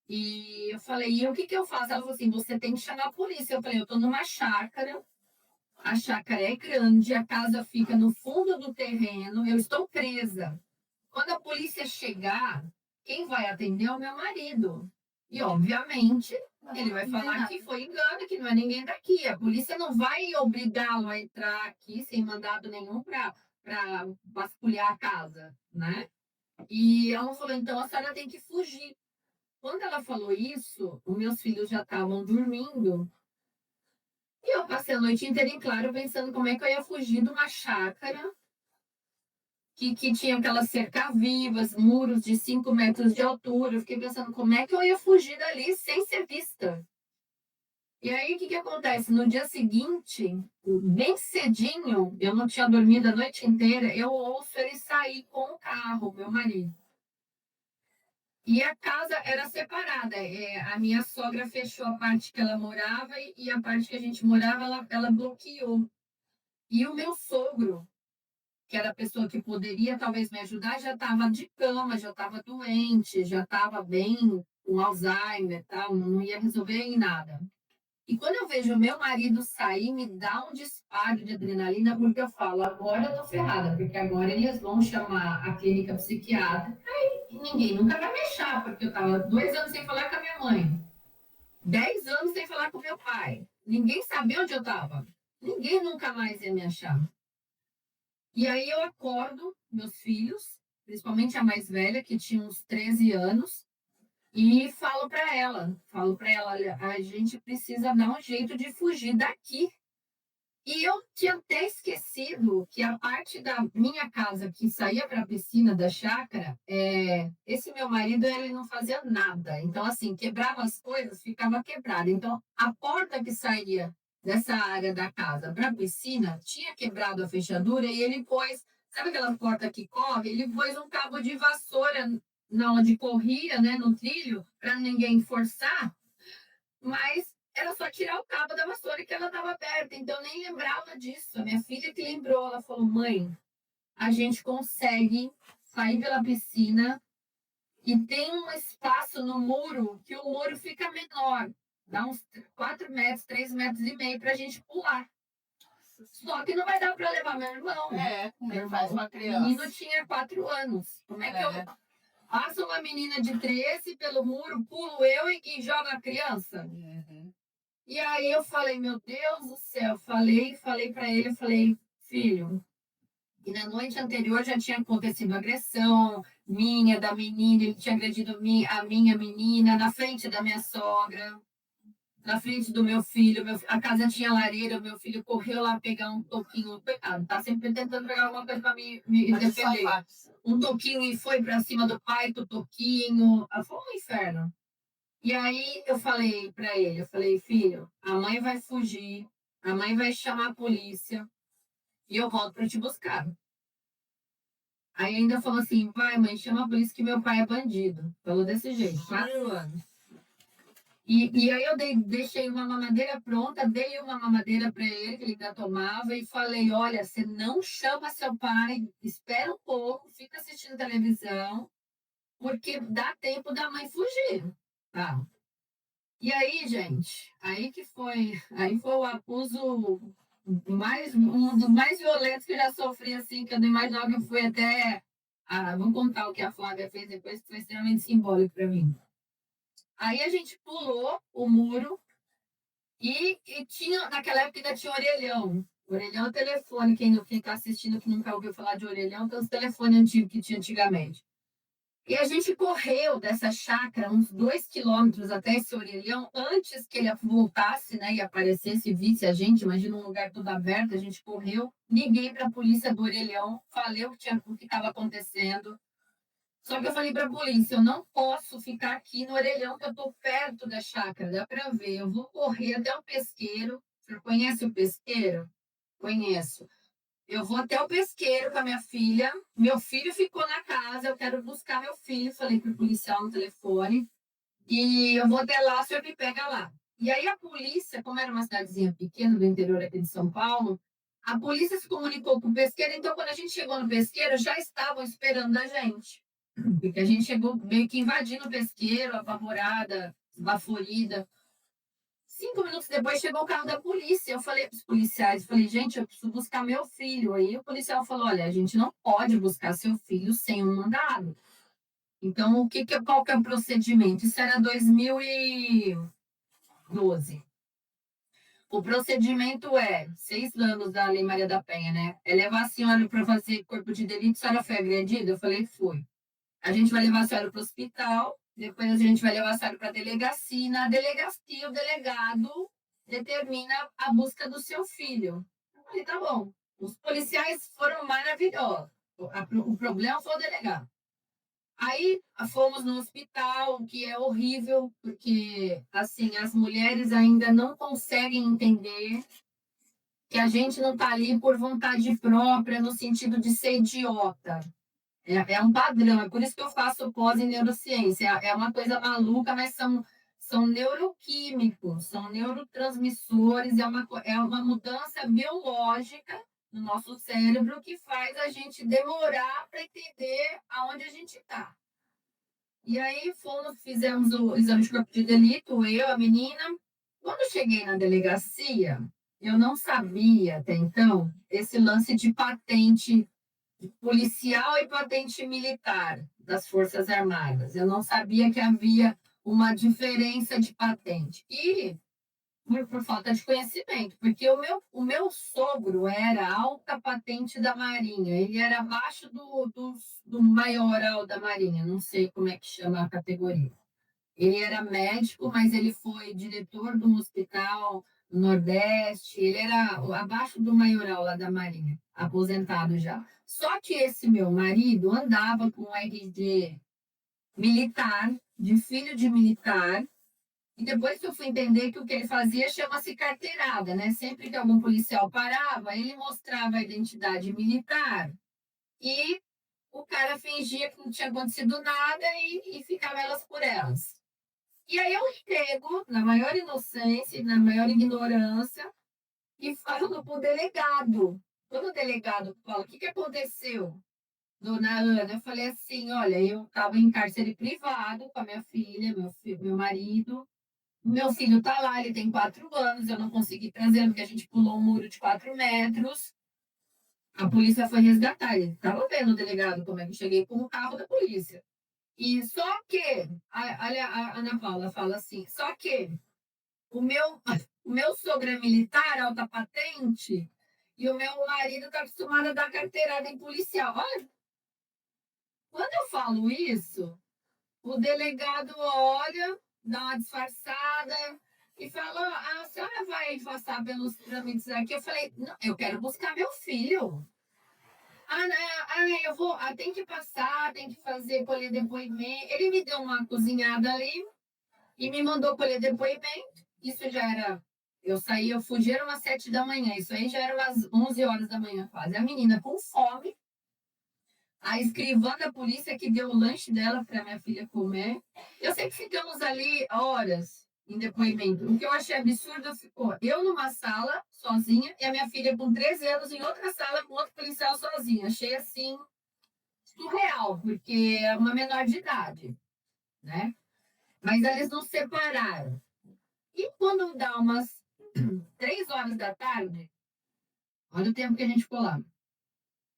E eu falei, e o que eu faço? Ela falou assim, você tem que chamar a polícia. Eu falei, eu estou numa chácara, a chácara é grande, a casa fica no fundo do terreno, eu estou presa. Quando a polícia chegar, quem vai atender é o meu marido. E, obviamente, ele vai falar que foi engano, que não é ninguém daqui. A polícia não vai obrigá-lo a entrar aqui sem mandado nenhum para vasculhar a casa, né? E ela falou, então a senhora tem que fugir. Quando ela falou isso, os meus filhos já estavam dormindo. E eu passei a noite inteira em claro, pensando como é que eu ia fugir de uma chácara que tinha aquelas cerca-vivas, muros de 5 metros de altura. Eu fiquei pensando como é que eu ia fugir dali sem ser vista. E aí, o que acontece? No dia seguinte, bem cedinho, eu não tinha dormido a noite inteira, eu ouço ele sair com o carro, meu marido. E a casa era separada. A minha sogra fechou a parte que ela morava e a parte que a gente morava, ela bloqueou. E o meu sogro, que era a pessoa que poderia talvez me ajudar, já estava de cama, já estava doente, já estava bem com Alzheimer, tal, não ia resolver em nada. E quando eu vejo o meu marido sair, me dá um disparo de adrenalina, porque eu falo, agora eu tô ferrada, porque agora eles vão chamar a clínica psiquiátrica e ninguém nunca vai me achar, porque eu tava 2 anos sem falar com a minha mãe. 10 anos sem falar com meu pai. Ninguém sabia onde eu estava. Ninguém nunca mais ia me achar. E aí eu acordo meus filhos, principalmente a mais velha, que tinha uns 13 anos, e falo para ela, olha, a gente precisa dar um jeito de fugir daqui. E eu tinha até esquecido que a parte da minha casa que saía para a piscina da chácara, esse meu marido, ele não fazia nada. Então, assim, quebrava as coisas, ficava quebrada. Então, a porta que saía dessa área da casa para a piscina tinha quebrado a fechadura e ele pôs, sabe aquela porta que corre? Ele pôs um cabo de vassoura na onde corria, né, no trilho, para ninguém forçar, mas era só tirar o cabo da vassoura que ela estava aberta, então eu nem lembrava disso. A minha filha que lembrou, ela falou, mãe, a gente consegue sair pela piscina e tem um espaço no muro que o muro fica menor, dá uns 4 metros, 3 metros e meio para a gente pular. Só que não vai dar para levar meu irmão.
Como é que faz uma criança?
O menino tinha 4 anos. Como é que eu passo uma menina de 13 pelo muro, pulo eu e jogo a criança? E aí eu falei, meu Deus do céu, falei para ele, eu falei, filho, e na noite anterior já tinha acontecido agressão minha, da menina, ele tinha agredido a minha menina na frente da minha sogra, na frente do meu filho, a casa tinha lareira, meu filho correu lá pegar um toquinho, tá sempre tentando pegar alguma coisa para me defender. Um toquinho e foi para cima do pai com o toquinho, foi um inferno. E aí eu falei para ele, eu falei, filho, a mãe vai fugir, a mãe vai chamar a polícia e eu volto para te buscar. Aí ainda falou assim, vai mãe, chama a polícia que meu pai é bandido. Falou desse jeito, 4 anos. E aí eu deixei uma mamadeira pronta, dei uma mamadeira para ele, que ele ainda tomava, e falei, olha, você não chama seu pai, espera um pouco, fica assistindo televisão, porque dá tempo da mãe fugir. Tá? E aí, gente, aí foi o abuso um dos mais violentos que eu já sofri, assim, que eu não imaginava que foi até... vamos contar o que a Flávia fez depois, que foi extremamente simbólico para mim. Aí a gente pulou o muro e tinha, naquela época ainda tinha orelhão. Orelhão é o telefone, quem está assistindo que nunca ouviu falar de orelhão, tem os telefones antigos que tinha antigamente. E a gente correu dessa chácara uns 2 quilômetros até esse orelhão, antes que ele voltasse, né, e aparecesse e visse a gente. Imagina um lugar todo aberto, a gente correu, liguei para a polícia do orelhão, falei o que estava acontecendo. Só que eu falei para a polícia, eu não posso ficar aqui no orelhão, que eu estou perto da chácara, dá para ver. Eu vou correr até o pesqueiro. Você conhece o pesqueiro? Conheço. Eu vou até o pesqueiro com a minha filha. Meu filho ficou na casa, eu quero buscar meu filho. Falei para o policial no telefone. E eu vou até lá, o senhor me pega lá. E aí a polícia, como era uma cidadezinha pequena do interior aqui de São Paulo, a polícia se comunicou com o pesqueiro. Então, quando a gente chegou no pesqueiro, já estavam esperando a gente. Porque a gente chegou meio que invadindo o pesqueiro, apavorada, esbaforida. 5 minutos depois chegou o carro da polícia. Eu falei para os policiais, falei, gente, eu preciso buscar meu filho. Aí o policial falou, olha, a gente não pode buscar seu filho sem um mandado. Então, qual que é o procedimento? Isso era 2012. O procedimento 6 anos da Lei Maria da Penha, né? É levar a senhora para fazer corpo de delito. A senhora foi agredida? Eu falei, fui. A gente vai levar a senhora para o hospital, depois a gente vai levar a senhora para a delegacia, e na delegacia o delegado determina a busca do seu filho. Eu falei, tá bom. Os policiais foram maravilhosos. O problema foi o delegado. Aí fomos no hospital, que é horrível, porque assim, as mulheres ainda não conseguem entender que a gente não está ali por vontade própria, no sentido de ser idiota. É um padrão, é por isso que eu faço pós em neurociência. É uma coisa maluca, mas são neuroquímicos, são neurotransmissores, é uma mudança biológica no nosso cérebro que faz a gente demorar para entender aonde a gente está. E aí fizemos o exame de corpo de delito, eu, a menina. Quando eu cheguei na delegacia, eu não sabia até então esse lance de patente policial e patente militar das Forças Armadas. Eu não sabia que havia uma diferença de patente. E por falta de conhecimento, porque o meu sogro era alta patente da Marinha, ele era abaixo do maioral da Marinha, não sei como é que chama a categoria. Ele era médico, mas ele foi diretor de um hospital no Nordeste, ele era abaixo do maioral lá da Marinha, aposentado já. Só que esse meu marido andava com RG militar, de filho de militar, e depois que eu fui entender que o que ele fazia chama-se carteirada, né? Sempre que algum policial parava, ele mostrava a identidade militar e o cara fingia que não tinha acontecido nada e ficava elas por elas. E aí eu chego, na maior inocência, na maior ignorância, e falo pro delegado. Quando o delegado fala, o que aconteceu, dona Ana? Eu falei assim, olha, eu estava em cárcere privado com a minha filha, meu marido. Meu filho está lá, ele tem 4 anos, eu não consegui trazer porque a gente pulou um muro de 4 metros. A polícia foi resgatar. Ele estava vendo o delegado como é que eu cheguei com o carro da polícia. E só que, olha, a Ana Paula fala assim, só que o meu sogro é militar, alta patente, e o meu marido está acostumado a dar carteirada em policial. Olha, quando eu falo isso, o delegado olha, dá uma disfarçada e fala: a senhora vai passar pelos trâmites aqui? Eu falei: não, eu quero buscar meu filho. Eu vou, tem que passar, tem que fazer colher depoimento. Ele me deu uma cozinhada ali e me mandou colher depoimento. Isso já era. Eu fugi, era umas 7 da manhã. Isso aí já era umas 11 horas da manhã quase. A menina com fome, a escrivã da polícia que deu o lanche dela para minha filha comer. Eu sei que ficamos ali horas em depoimento. O que eu achei absurdo ficou eu numa sala sozinha e a minha filha com 13 anos em outra sala com outro policial sozinha. Achei assim surreal, porque é uma menor de idade, né? Mas eles nos separaram. E quando dá umas 3 horas da tarde, olha o tempo que a gente ficou lá.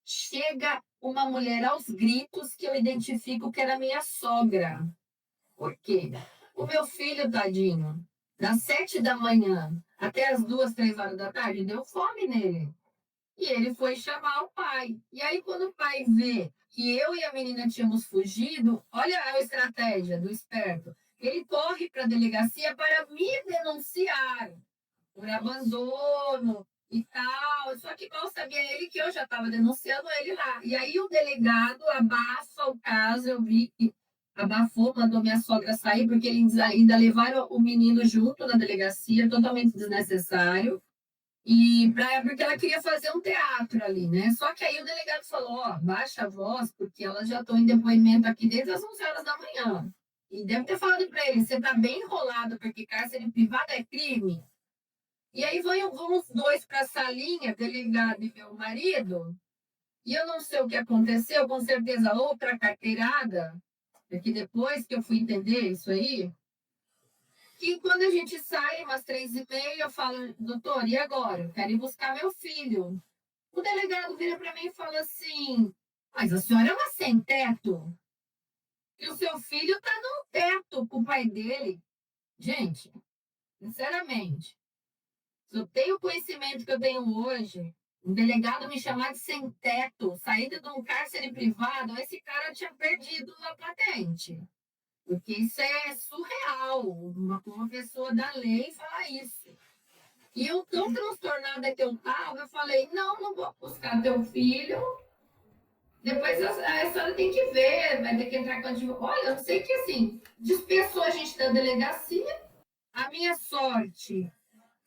Chega uma mulher aos gritos que eu identifico que era minha sogra. Por quê? O meu filho, tadinho, das 7 da manhã até as 2, 3 horas da tarde, deu fome nele. E ele foi chamar o pai. E aí, quando o pai vê que eu e a menina tínhamos fugido, olha a estratégia do esperto. Ele corre para a delegacia para me denunciar por abandono e tal. Só que mal sabia ele que eu já estava denunciando ele lá. E aí o delegado abafa o caso, eu vi que abafou, mandou minha sogra sair, porque eles ainda levaram o menino junto na delegacia, totalmente desnecessário. Porque ela queria fazer um teatro ali, né? Só que aí o delegado falou, ó, baixa a voz, porque elas já estão em depoimento aqui desde as 11 horas da manhã. E deve ter falado para ele, você está bem enrolado, porque cárcere privado é crime. E aí vão os dois para a salinha, delegado e meu marido, e eu não sei o que aconteceu, com certeza outra carteirada, porque depois que eu fui entender isso aí, que quando a gente sai, umas 3h30, eu falo, doutor, e agora? Eu quero ir buscar meu filho. O delegado vira para mim e fala assim, mas a senhora é uma sem-teto? E o seu filho está num teto com o pai dele. Gente, sinceramente, se eu tenho o conhecimento que eu tenho hoje, um delegado me chamar de sem-teto, saída de um cárcere privado, esse cara tinha perdido a patente. Porque isso é surreal, uma pessoa da lei falar isso. E eu, tão transtornada que eu estava, eu falei, não vou buscar teu filho. Depois a senhora tem que ver, vai ter que entrar com a advogada. Olha, eu sei que assim, dispensou a gente da delegacia. A minha sorte,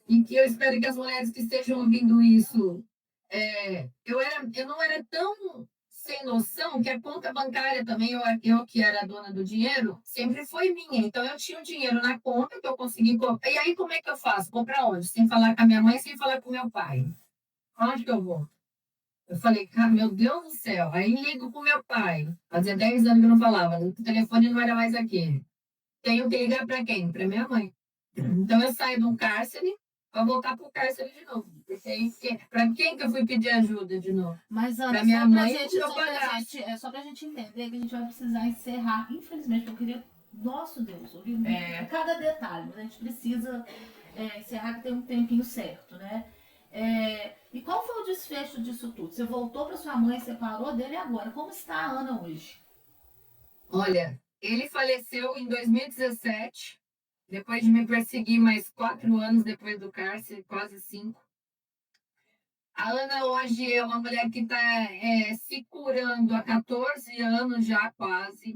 e que eu espero que as mulheres que estejam ouvindo isso, eu não era tão sem noção que a conta bancária também, eu que era a dona do dinheiro, sempre foi minha. Então eu tinha o dinheiro na conta que eu consegui comprar. E aí como é que eu faço? Vou para onde? Sem falar com a minha mãe, sem falar com o meu pai. Onde que eu vou? Eu falei, cara, meu Deus do céu. Aí ligo pro meu pai. Fazia 10 anos que eu não falava. O telefone não era mais aquele. Tenho que ligar para quem? Para minha mãe. Então eu saio de um cárcere para voltar pro cárcere de novo. Para quem que eu fui pedir ajuda de novo?
Mas, Ana,
para minha mãe,
só pra gente entender que a gente vai precisar encerrar. Infelizmente, eu queria Nosso Deus, eu vi cada detalhe, mas a gente precisa encerrar que tem um tempinho certo, né? E qual foi o desfecho disso tudo? Você voltou para sua mãe, separou dele agora. Como está a Ana hoje?
Olha, ele faleceu em 2017, depois de me perseguir mais 4 anos depois do cárcere, quase 5. A Ana hoje é uma mulher que está se curando há 14 anos já, quase.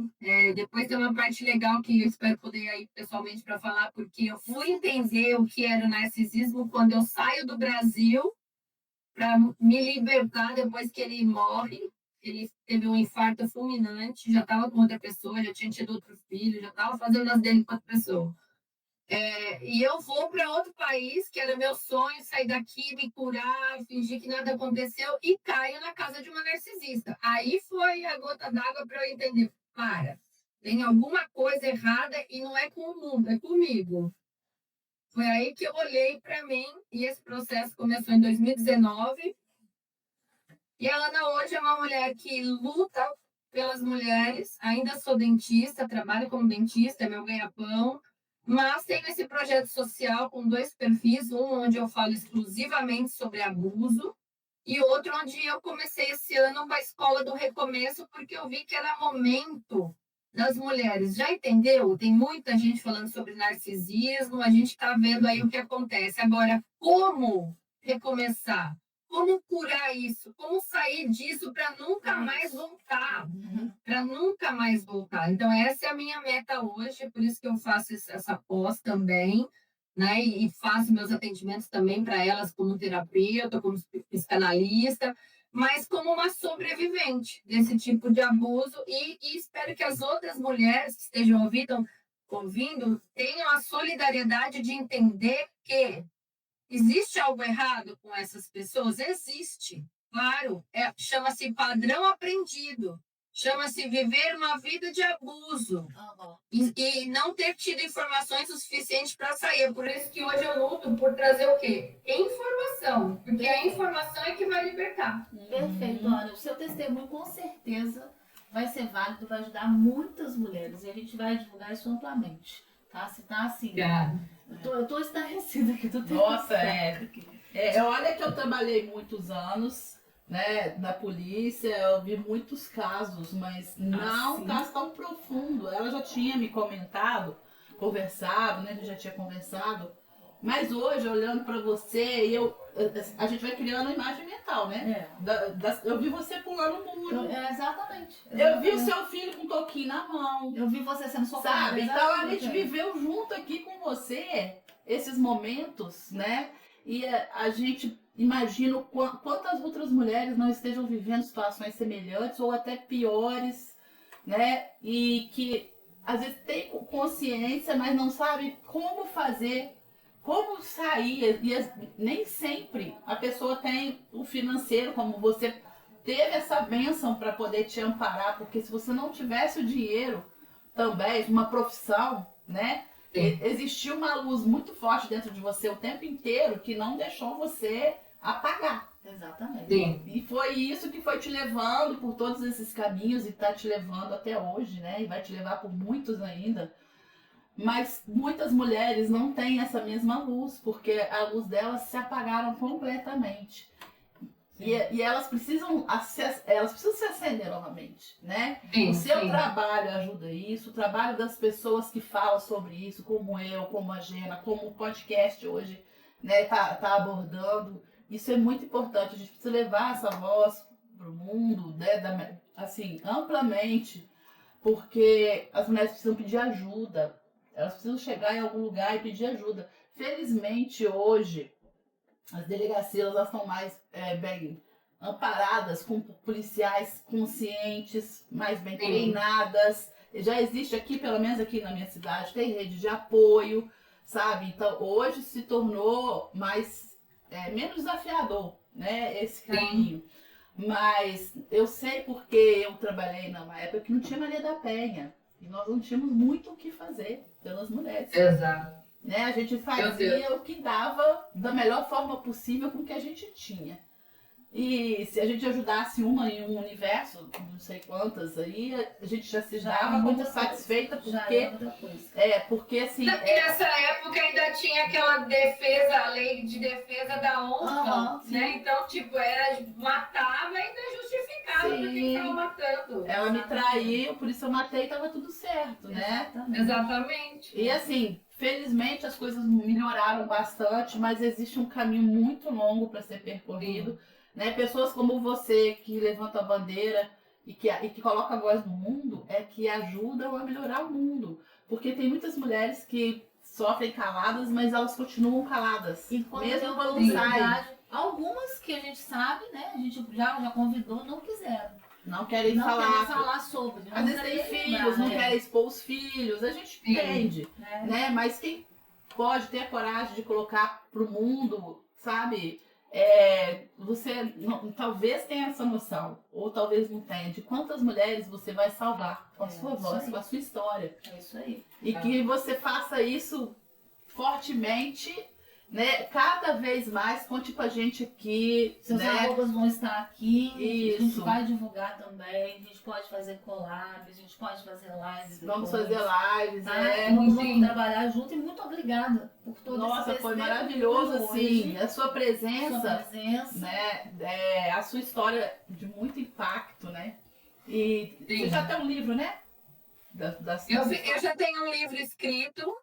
Depois tem uma parte legal que eu espero poder ir pessoalmente para falar, porque eu fui entender o que era o narcisismo quando eu saio do Brasil para me libertar depois que ele morre. Ele teve um infarto fulminante, já estava com outra pessoa, já tinha tido outro filho, já estava fazendo as dele com outra pessoa. E eu vou para outro país, que era meu sonho, sair daqui, me curar, fingir que nada aconteceu, e caio na casa de uma narcisista. Aí foi a gota d'água para eu entender, tem alguma coisa errada e não é com o mundo, é comigo. Foi aí que eu olhei para mim, e esse processo começou em 2019. E a Ana hoje é uma mulher que luta pelas mulheres, ainda sou dentista, trabalho como dentista, é meu ganha-pão, mas tenho esse projeto social com 2 perfis, um onde eu falo exclusivamente sobre abuso e outro onde eu comecei esse ano uma escola do recomeço, porque eu vi que era momento das mulheres. Já entendeu? Tem muita gente falando sobre narcisismo, a gente está vendo aí o que acontece. Agora, como recomeçar? Como curar isso? Como sair disso para nunca mais voltar? Para nunca mais voltar. Então, essa é a minha meta hoje, por isso que eu faço essa pós também, né? E faço meus atendimentos também para elas como terapeuta, como psicanalista, mas como uma sobrevivente desse tipo de abuso e espero que as outras mulheres que estejam ouvindo tenham a solidariedade de entender que existe algo errado com essas pessoas? Existe, claro. Chama-se padrão aprendido. Chama-se viver uma vida de abuso. E não ter tido informações o suficiente para sair. Por isso que hoje eu luto por trazer o quê? Informação. Porque a informação é que vai libertar.
Perfeito, Ana. O seu testemunho com certeza vai ser válido, vai ajudar muitas mulheres. E a gente vai divulgar isso amplamente. Tá? Se tá assim. Eu tô estarrecida aqui.
Nossa, olha que eu trabalhei muitos anos, né, na polícia, eu vi muitos casos, mas não um caso tão profundo. Ela já tinha me conversado, né, a gente já tinha conversado, mas hoje, olhando pra você, a gente vai criando uma imagem mental, né? Eu vi você pulando o muro.
Exatamente.
Eu vi o seu filho com um toquinho na mão.
Eu vi você sendo socada.
Sabe? Então a gente viveu junto aqui com você esses momentos, né? E a gente imagina quantas outras mulheres não estejam vivendo situações semelhantes ou até piores, né? E que às vezes tem consciência, mas não sabe como fazer, como sair. E nem sempre a pessoa tem o financeiro, como você teve essa bênção para poder te amparar, porque se você não tivesse o dinheiro também, uma profissão, né? Existiu uma luz muito forte dentro de você o tempo inteiro que não deixou você apagar.
Exatamente.
Sim.
E foi isso que foi te levando por todos esses caminhos e está te levando até hoje, né? E vai te levar por muitos ainda. Mas muitas mulheres não têm essa mesma luz, porque a luz delas se apagaram completamente. E elas precisam se acender novamente, né?
Sim,
o seu
sim.
trabalho ajuda isso, o trabalho das pessoas que falam sobre isso, como eu, como a Gena, como o podcast hoje, né, tá abordando. Isso é muito importante, a gente precisa levar essa voz pro mundo, né, assim, amplamente, porque as mulheres precisam pedir ajuda, elas precisam chegar em algum lugar e pedir ajuda. Felizmente, hoje, as delegacias elas estão mais bem amparadas, com policiais conscientes, mais bem treinadas. Já existe aqui, pelo menos aqui na minha cidade, tem rede de apoio, sabe? Então, hoje se tornou menos desafiador, né, esse caminho. Mas eu sei porque eu trabalhei numa época que não tinha Maria da Penha. E nós não tínhamos muito o que fazer pelas mulheres.
Exato.
Né? A gente fazia o que dava da melhor forma possível com o que a gente tinha. E se a gente ajudasse uma em um universo, não sei quantas aí, a gente já se dava muito satisfeita, porque assim...
E nessa época ainda tinha aquela defesa, a lei de defesa da honra, né? Então, tipo, era matava e ainda justificava porque estava matando.
Ela me traiu, por isso eu matei e tava tudo certo, né?
Exatamente.
E assim, felizmente as coisas melhoraram bastante, mas existe um caminho muito longo para ser percorrido. Né? Pessoas como você que levanta a bandeira e que coloca a voz no mundo é que ajudam a melhorar o mundo. Porque tem muitas mulheres que sofrem caladas, mas elas continuam caladas.
E quando
mesmo quando saem.
Algumas que a gente sabe, né? A gente já convidou, não quiseram.
Não querem
falar sobre.
Às vezes tem filhos, não querem expor os filhos. A gente entende. Né? Mas quem pode ter a coragem de colocar pro mundo, sabe? Você talvez tenha essa noção, ou talvez não tenha, de quantas mulheres você vai salvar com a sua voz, com a sua história.
É isso aí.
E que você faça isso fortemente, né? Cada vez mais, conte com a gente aqui.
Seus arrobas vão estar aqui.
Isso.
A gente vai divulgar também. A gente pode fazer collabs, a gente pode fazer lives.
Vamos fazer lives,
Vamos trabalhar junto e muito obrigada por todo esse
Nossa, foi maravilhoso, assim, a sua presença,
né?
A sua história de muito impacto, né? E você já tem um livro, né?
Eu já tenho um livro escrito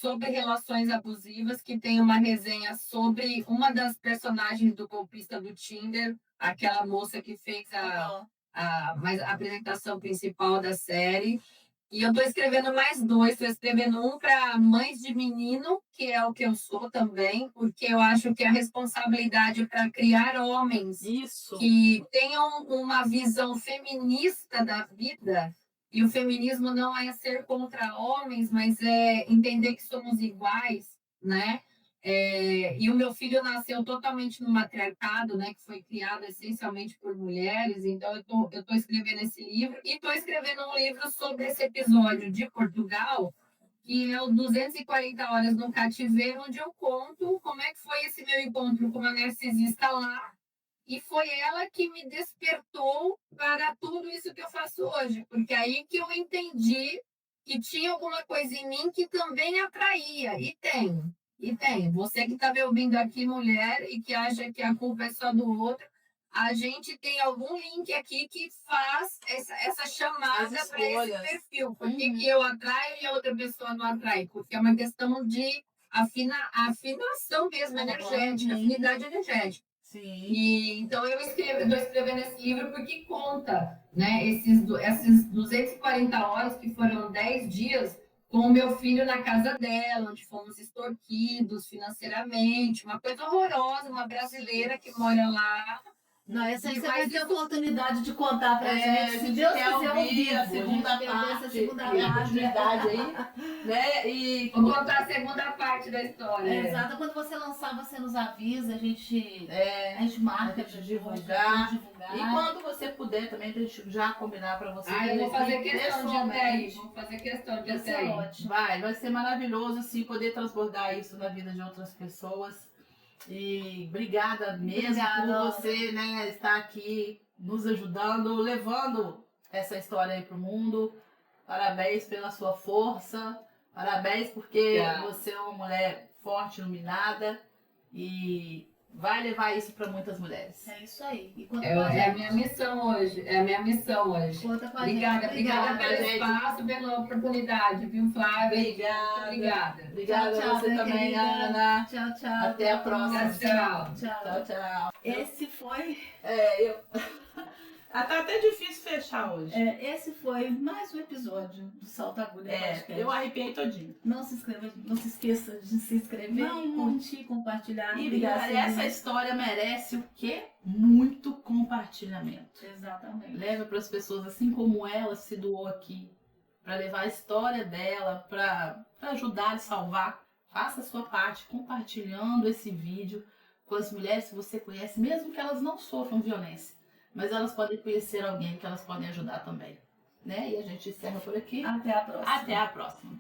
sobre relações abusivas, que tem uma resenha sobre uma das personagens do golpista do Tinder, aquela moça que fez a apresentação principal da série. E eu estou escrevendo mais 2, estou escrevendo um para mães de menino, que é o que eu sou também, porque eu acho que a responsabilidade para criar homens que tenham uma visão feminista da vida. E o feminismo não é ser contra homens, mas é entender que somos iguais, né? E o meu filho nasceu totalmente no matriarcado, né? Que foi criado essencialmente por mulheres. Então, eu estou escrevendo esse livro. E estou escrevendo um livro sobre esse episódio de Portugal, que é o 240 Horas no Cativeiro, onde eu conto como é que foi esse meu encontro com uma narcisista lá. E foi ela que me despertou para tudo isso que eu faço hoje. Porque aí que eu entendi que tinha alguma coisa em mim que também atraía. E tem. Você que está me ouvindo aqui, mulher, e que acha que a culpa é só do outro, a gente tem algum link aqui que faz essa chamada para esse perfil. Por que eu atraio e a outra pessoa não atrai? Porque é uma questão de afinação mesmo energética, afinidade energética.
Sim.
E, então eu estou escrevendo esse livro porque conta, né, esses 240 horas, que foram 10 dias, com o meu filho na casa dela, onde fomos extorquidos financeiramente, uma coisa horrorosa, uma brasileira que mora lá.
Não, essa aí você vai ter oportunidade de contar pra gente, se Deus quiser ouvir
a segunda parte, aí, né? E
vou contar a segunda parte da história.
Exato, quando você lançar, você nos avisa, a gente marca de divulgar.
E quando você puder também, a gente já combinar pra você.
Eu vou fazer questão de até aí.
Vai ser maravilhoso, assim, poder transbordar isso na vida de outras pessoas. E obrigada mesmo por você, né, estar aqui nos ajudando, levando essa história aí pro mundo. Parabéns pela sua força, parabéns porque você é uma mulher forte, iluminada e vai levar isso para muitas mulheres.
É isso aí.
É a minha missão hoje.
Conta com a
obrigada pelo espaço, pela oportunidade, viu, Flávia?
Obrigada
tchau,
a você também, Ana.
Tchau.
Até a próxima.
Tchau. Esse foi...
Tá até difícil fechar hoje.
Esse foi mais um episódio do Salto Agulha Podcast.
Eu arrepiei todinho.
Não se esqueça de se inscrever, curtir, compartilhar.
E essa história merece o quê? Muito compartilhamento.
Exatamente.
Leva para as pessoas, assim como ela se doou aqui, para levar a história dela, para ajudar e salvar. Faça a sua parte compartilhando esse vídeo com as mulheres que você conhece, mesmo que elas não sofram violência. Mas elas podem conhecer alguém que elas podem ajudar também, né? E a gente encerra por aqui.
Até a próxima.
Até a próxima.